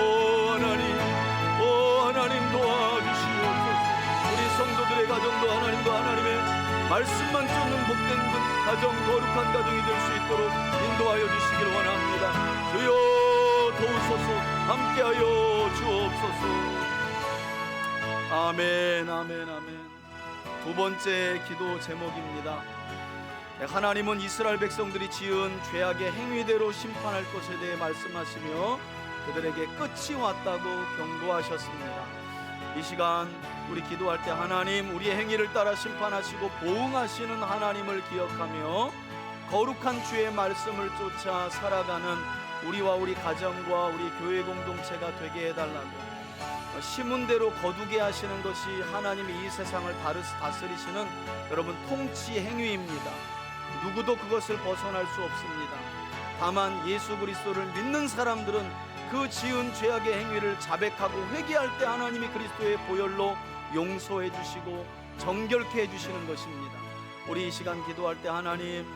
하나님 도와주시옵소서. 우리 성도들의 가정도 하나님과 하나님의 말씀만 쫓는 복된 가정, 거룩한 가정이 될 수 있도록 인도하여 주시길 원합니다. 주여 도우소서. 함께하여 주옵소서. 아멘. 두 번째 기도 제목입니다. 하나님은 이스라엘 백성들이 지은 죄악의 행위대로 심판할 것에 대해 말씀하시며 그들에게 끝이 왔다고 경고하셨습니다. 이 시간 우리 기도할 때 하나님, 우리의 행위를 따라 심판하시고 보응하시는 하나님을 기억하며 거룩한 주의 말씀을 쫓아 살아가는 우리와 우리 가정과 우리 교회 공동체가 되게 해달라고, 심은 대로 거두게 하시는 것이 하나님이 이 세상을 다스리시는 여러분 통치 행위입니다. 누구도 그것을 벗어날 수 없습니다. 다만 예수 그리스도를 믿는 사람들은 그 지은 죄악의 행위를 자백하고 회개할 때 하나님이 그리스도의 보혈로 용서해 주시고 정결케 해 주시는 것입니다. 우리 이 시간 기도할 때 하나님,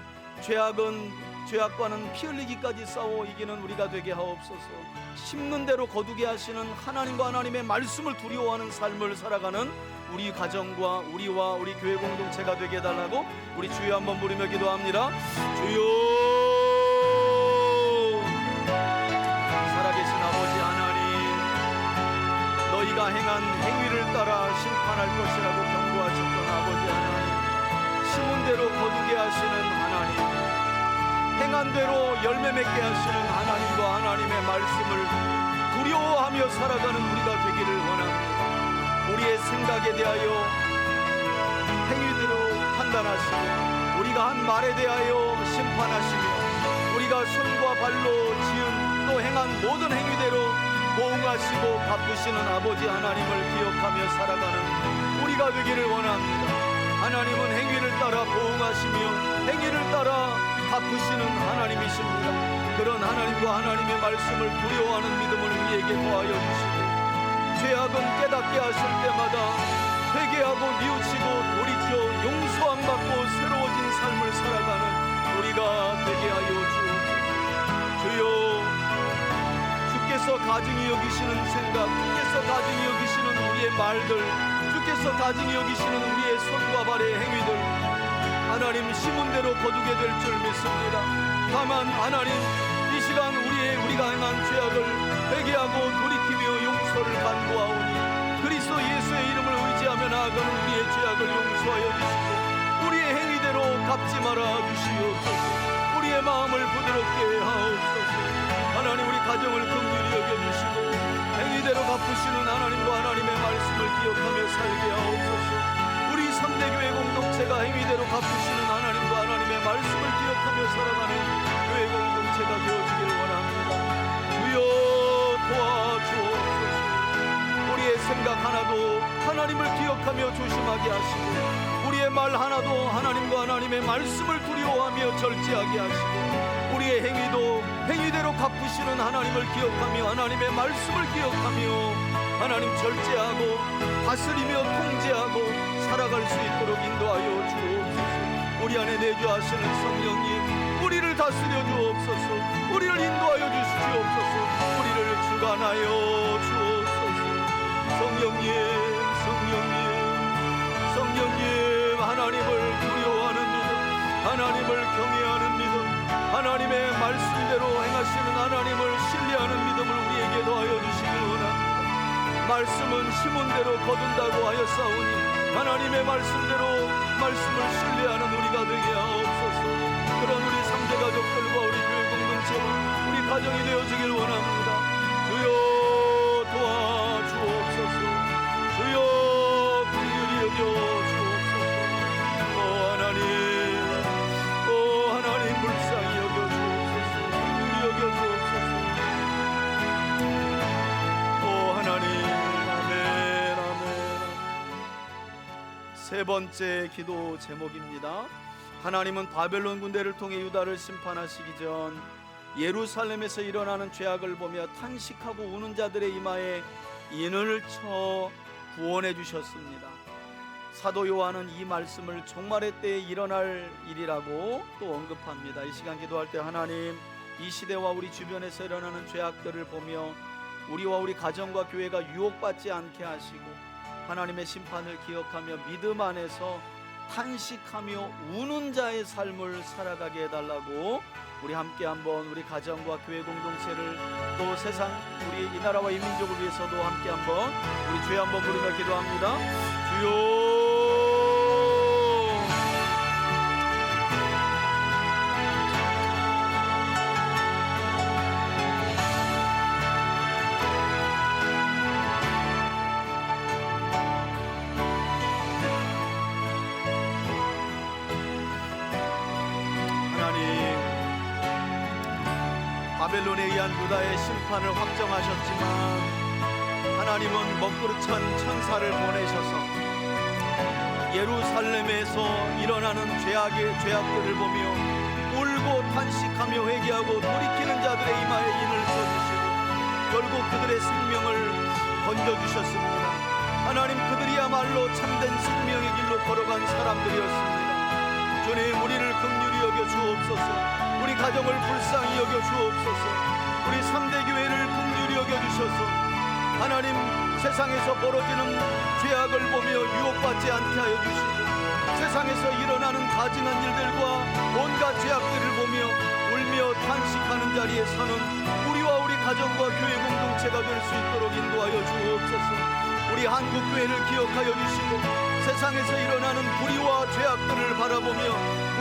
죄악과는 피 흘리기까지 싸워 이기는 우리가 되게 하옵소서. 심는 대로 거두게 하시는 하나님과 하나님의 말씀을 두려워하는 삶을 살아가는 우리 가정과 우리와 우리 교회 공동체가 되게 해달라고 우리 주여 한번 부르며 기도합니다. 주여, 살아계신 아버지 하나님, 너희가 행한 행위를 따라 심판할 것이라고 경고하셨던 아버지 하나님, 심은 대로 거두게 하시는 하나님, 행한 대로 열매 맺게 하시는 하나님과 하나님의 말씀을 두려워하며 살아가는 우리가 되기를 원합니다. 우리의 생각에 대하여 행위대로 판단하시고 우리가 한 말에 대하여 심판하시며 우리가 손과 발로 지은 또 행한 모든 행위대로 보응하시고 갚으시는 아버지 하나님을 기억하며 살아가는 우리가 되기를 원합니다. 하나님은 행위를 따라 보응하시며 행위를 따라 갚으시는 하나님이십니다. 그런 하나님과 하나님의 말씀을 두려워하는 믿음을 우리에게 더하여 주시고, 죄악은 깨닫게 하실 때마다 회개하고 뉘우치고 돌이켜 용서함 받고 새로워진 삶을 살아가는 우리가 되게 하여 주옵소서. 주여, 주께서 가증히 여기시는 생각, 주께서 가증히 여기시는 우리의 말들, 주께서 가증히 여기시는 우리의 손과 발의 행위들, 하나님 심은 대로 거두게 될 줄 믿습니다. 다만 하나님, 이 시간 우리가 행한 죄악을 회개하고 돌이키며 용서를 간구하오니, 그리스도 예수의 이름을 의지하며 나아가는 우리의 죄악을 용서하여 주시고 우리의 행위대로 갚지 말아 주시옵소서. 우리의 마음을 부드럽게 하옵소서. 하나님, 우리 가정을 긍휼히 여겨주시고 행위대로 갚으시는 하나님과 하나님의 말씀을 기억하며 살게 하옵소서. 우리 3대 교회 공동체가 행위대로 갚으시는 하나님과 하나님의 말씀을 기억하며 살아가는 교회 공동체가 되어지길 원합니다. 주여, 도와주옵소서. 우리의 생각 하나도 하나님을 기억하며 조심하게 하시고, 우리의 말 하나도 하나님과 하나님의 말씀을 두려워하며 절제하게 하시고, 우리의 행위도 행위대로 갚으시는 하나님을 기억하며 하나님의 말씀을 기억하며 하나님 절제하고 다스리며 통제하고 살아갈 수 있도록 인도하여 주옵소서. 우리 안에 내주하시는 성령님, 우리를 다스려 주옵소서. 우리를 인도하여 주시옵소서. 우리를 주관하여 주옵소서. 성령님, 하나님을 두려워하는 믿음, 하나님을 경외하는 믿음, 하나님의 말씀대로 행하시는 하나님을 신뢰하는 믿음을 우리에게 더하여 주시길 원합니다. 말씀은 심은 대로 거둔다고 하였사오니 하나님의 말씀대로 말씀을 신뢰하는 우리가 되게 하옵소서. 그런 우리 3대 가족들과 우리 교회 공동체와 우리 가정이 되어지길 원합니다. 주여, 도와주옵소서. 주여, 긍휼히 여겨주옵소서. 하나님 불쌍히 여겨주옵소서. 긍휼히 여겨주옵소서. 하나님, 아멘, 아멘. 세 번째 기도 제목입니다. 하나님은 바벨론 군대를 통해 유다를 심판하시기 전 예루살렘에서 일어나는 죄악을 보며 탄식하고 우는 자들의 이마에 인을 쳐 구원해 주셨습니다. 사도 요한은 이 말씀을 종말의 때에 일어날 일이라고 또 언급합니다. 이 시간 기도할 때 하나님, 이 시대와 우리 주변에서 일어나는 죄악들을 보며 우리와 우리 가정과 교회가 유혹받지 않게 하시고 하나님의 심판을 기억하며 믿음 안에서 탄식하며 우는 자의 삶을 살아가게 해달라고 우리 함께 한번 우리 가정과 교회 공동체를 또 세상 우리 이 나라와 이 민족을 위해서도 함께 한번 우리 주여 한번 부르며 기도합니다. 주여, 바벨론에 의한 유다의 심판을 확정하셨지만 하나님은 먹구름찬 천사를 보내셔서 예루살렘에서 일어나는 죄악들을 보며 울고 탄식하며 회개하고 돌이키는 자들의 이마에 인을 써주시고 결국 그들의 생명을 건져주셨습니다. 하나님, 그들이야말로 참된 생명의 길로 걸어간 사람들이었습니다. 주님, 우리를 긍휼히 여겨 주옵소서. 우리 가정을 불쌍히 여겨 주옵소서. 우리 3대 교회를 긍휼히 여겨 주셔서 하나님, 세상에서 벌어지는 죄악을 보며 유혹받지 않게 하여 주시고 세상에서 일어나는 가증한 일들과 온갖 죄악들을 보며 울며 탄식하는 자리에 서는 우리와 우리 가정과 교회 공동체가 될 수 있도록 인도하여 주옵소서. 우리 한국교회를 기억하여 주시고 세상에서 일어나는 불의와 죄악들을 바라보며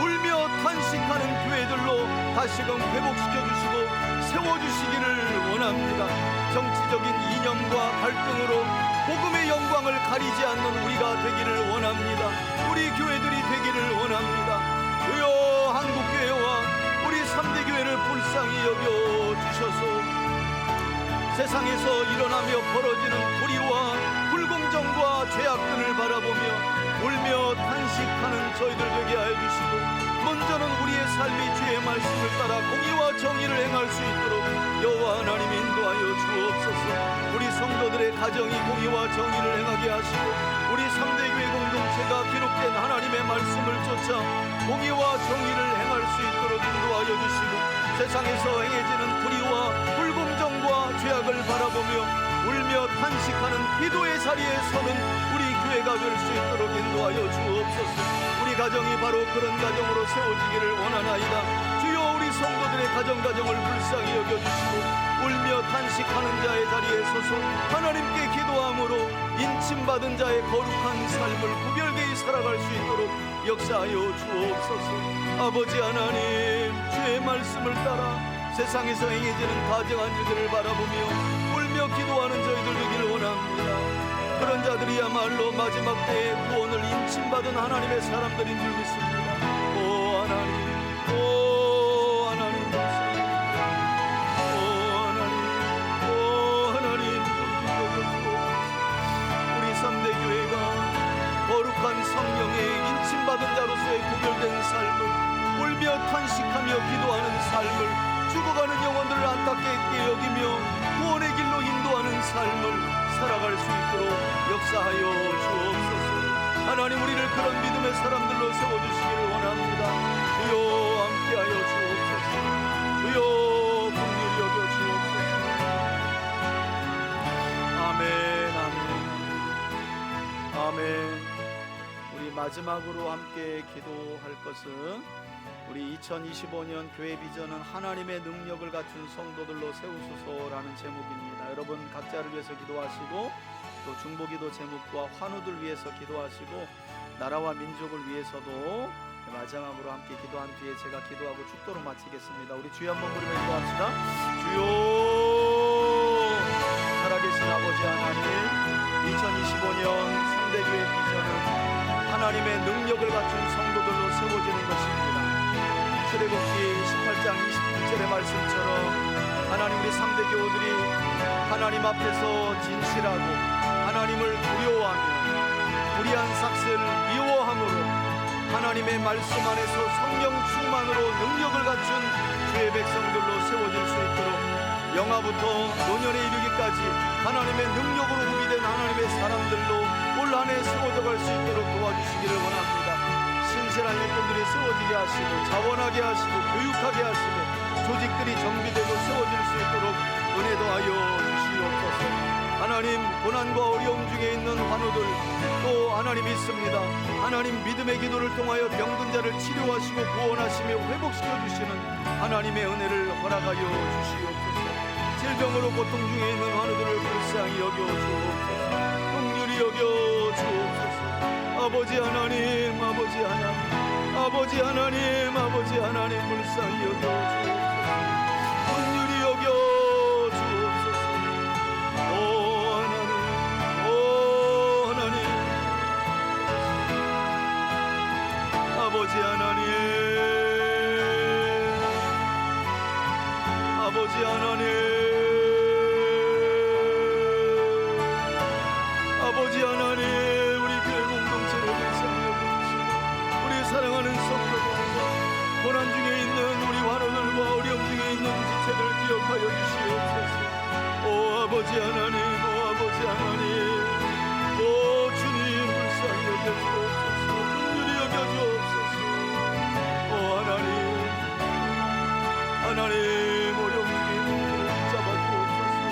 울며 탄식하는 교회들로 다시금 회복시켜 주시고 세워주시기를 원합니다. 정치적인 이념과 갈등으로 복음의 영광을 가리지 않는 우리가 되기를 원합니다. 우리 교회들이 되기를 원합니다. 주여, 한국교회와 우리 3대 교회를 불쌍히 여겨주셔서 세상에서 일어나며 벌어지는 불의와 불공정과 죄악들을 바라보며 울며 탄식하는 저희들 되게 하여 주시고 먼저는 우리의 삶이 주의 말씀을 따라 공의와 정의를 행할 수 있도록 여호와 하나님 인도하여 주옵소서. 우리 성도들의 가정이 공의와 정의를 행하게 하시고 우리 3대 교회 공동체가 기록된 하나님의 말씀을 쫓아 공의와 정의를 행할 수 있도록 인도하여 주시고 세상에서 행해지는 불의와 불공정과 죄악을 바라보며 울며 탄식하는 기도의 자리에 서는 우리 교회가 될 수 있도록 인도하여 주옵소서. 우리 가정이 바로 그런 가정으로 세워지기를 원하나이다. 주여 우리 성도들의 가정을 불쌍히 여겨주시고 울며 탄식하는 자의 자리에 서서 하나님께 기도함으로 인침받은 자의 거룩한 삶을 구별되이 살아갈 수 있도록 역사하여 주옵소서. 아버지 하나님, 주의 말씀을 따라 세상에서 행해지는 다정한 일들을 바라보며 울며 기도하는 저희들 되기를 원합니다. 그런 자들이야말로 마지막 때에 구원을 인침받은 하나님의 사람들인 줄 믿습니다. 오 하나님, 오 하나님, 오 하나님, 우리 3대 교회가 거룩한 성령의 인침받은 자로서의 구별된 삶을 울며 탄식하며 기도하는 삶을 죽어가는 영혼들을 안타깝게 여기며 구원의 길로 인도하는 삶을 살아갈 수 있도록 역사하여 주옵소서. 하나님 우리를 그런 믿음의 사람들로 세워주시기를 원합니다. 주여 함께하여 주옵소서. 주여 긍휼히 여겨 주옵소서. 아멘, 아멘, 아멘. 우리 마지막으로 함께 기도할 것은 우리 2025년 교회 비전은 하나님의 능력을 갖춘 성도들로 세우소서라는 제목입니다. 여러분 각자를 위해서 기도하시고 또 중보기도 제목과 환우들 위해서 기도하시고 나라와 민족을 위해서도 마지막으로 함께 기도한 뒤에 제가 기도하고 축도로 마치겠습니다. 우리 주여 한번 부르며 기도합시다. 주여 살아계신 아버지 하나님, 2025년 3대 교회 비전은 하나님의 능력을 갖춘 성도들로 세워지는 것입니다. 출애굽기 18장 29절의 말씀처럼 하나님 우리 3대 교우들이 하나님 앞에서 진실하고 하나님을 두려워하며 불의한 삭슬 미워함으로 하나님의 말씀 안에서 성령 충만으로 능력을 갖춘 주의 백성들로 세워질 수 있도록 영아부터 노년에 이르기까지 하나님의 능력으로 구비된 하나님의 사람들로 올 한 해 세워져 갈 수 있도록 도와주시기를 원합니다. 신실한 일꾼들이 세워지게 하시고 자원하게 하시고 교육하게 하시고 조직들이 정비되고 세워질 수 있도록 은혜 더하여 주시옵소서. 하나님 고난과 어려움 중에 있는 환우들 또 하나님 있습니다. 하나님 믿음의 기도를 통하여 병든 자를 치료하시고 구원하시며 회복시켜 주시는 하나님의 은혜를 허락하여 주시옵소서. 질병으로 고통 중에 있는 환우들을 불쌍히 여겨 주옵소서. 긍휼히 여겨 주옵소서. 아버지 하나님, 아버지 하나님, 아버지 하나님, 아버지 하나님 불쌍히 여겨 주옵소서. 긍휼히 여겨 주옵소서. 오 하나님, 오 하나님, 아버지 하나님, 아버지 하나님, 아버지 하나님, 우리 교회 공동체를 불쌍히 여겨주시고 우리 사랑하는 성도들과 고난 중에 있는 우리 환우들과 어려움 중에 있는 지체들 기억하여 주시옵소서. 오 아버지 하나님, 오 아버지 하나님, 오 주님 불쌍히 여겨주옵소서. 긍휼히 여겨주옵소서. 오 하나님, 하나님 어려움 중에 있는 우리를 잡아주옵소서.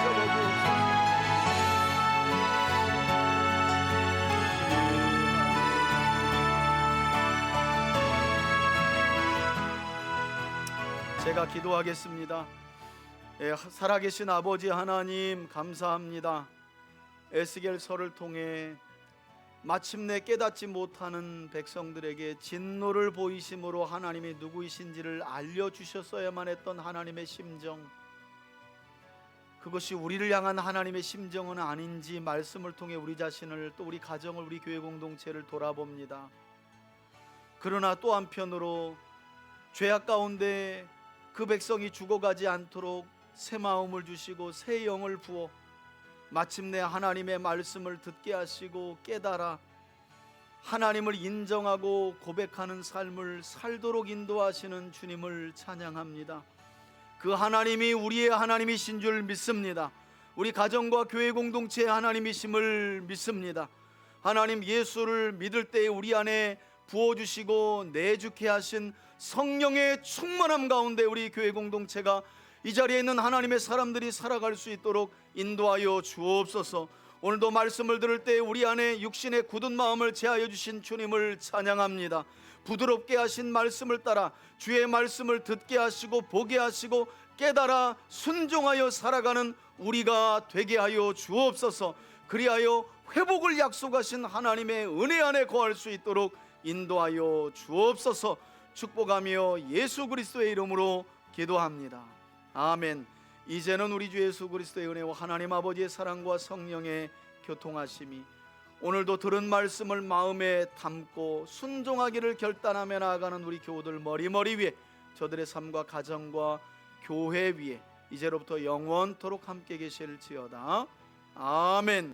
잡아주옵소서. 제가 기도하겠습니다. 살아계신 아버지 하나님 감사합니다. 에스겔서를 통해 마침내 깨닫지 못하는 백성들에게 진노를 보이심으로 하나님이 누구이신지를 알려주셨어야만 했던 하나님의 심정, 그것이 우리를 향한 하나님의 심정은 아닌지 말씀을 통해 우리 자신을 또 우리 가정을 우리 교회 공동체를 돌아봅니다. 그러나 또 한편으로 죄악 가운데 그 백성이 죽어가지 않도록 새 마음을 주시고 새 영을 부어 마침내 하나님의 말씀을 듣게 하시고 깨달아 하나님을 인정하고 고백하는 삶을 살도록 인도하시는 주님을 찬양합니다. 그 하나님이 우리의 하나님이신 줄 믿습니다. 우리 가정과 교회 공동체의 하나님이심을 믿습니다. 하나님 예수를 믿을 때 우리 안에 부어주시고 내주케 하신 성령의 충만함 가운데 우리 교회 공동체가 이 자리에 있는 하나님의 사람들이 살아갈 수 있도록 인도하여 주옵소서. 오늘도 말씀을 들을 때 우리 안에 육신의 굳은 마음을 제하여 주신 주님을 찬양합니다. 부드럽게 하신 말씀을 따라 주의 말씀을 듣게 하시고 보게 하시고 깨달아 순종하여 살아가는 우리가 되게 하여 주옵소서. 그리하여 회복을 약속하신 하나님의 은혜 안에 거할 수 있도록 인도하여 주옵소서. 축복하며 예수 그리스도의 이름으로 기도합니다. 아멘. 이제는 우리 주 예수 그리스도의 은혜와 하나님 아버지의 사랑과 성령의 교통하심이 오늘도 들은 말씀을 마음에 담고 순종하기를 결단하며 나아가는 우리 교우들 머리머리 위에, 저들의 삶과 가정과 교회 위에 이제로부터 영원토록 함께 계실지어다. 아멘.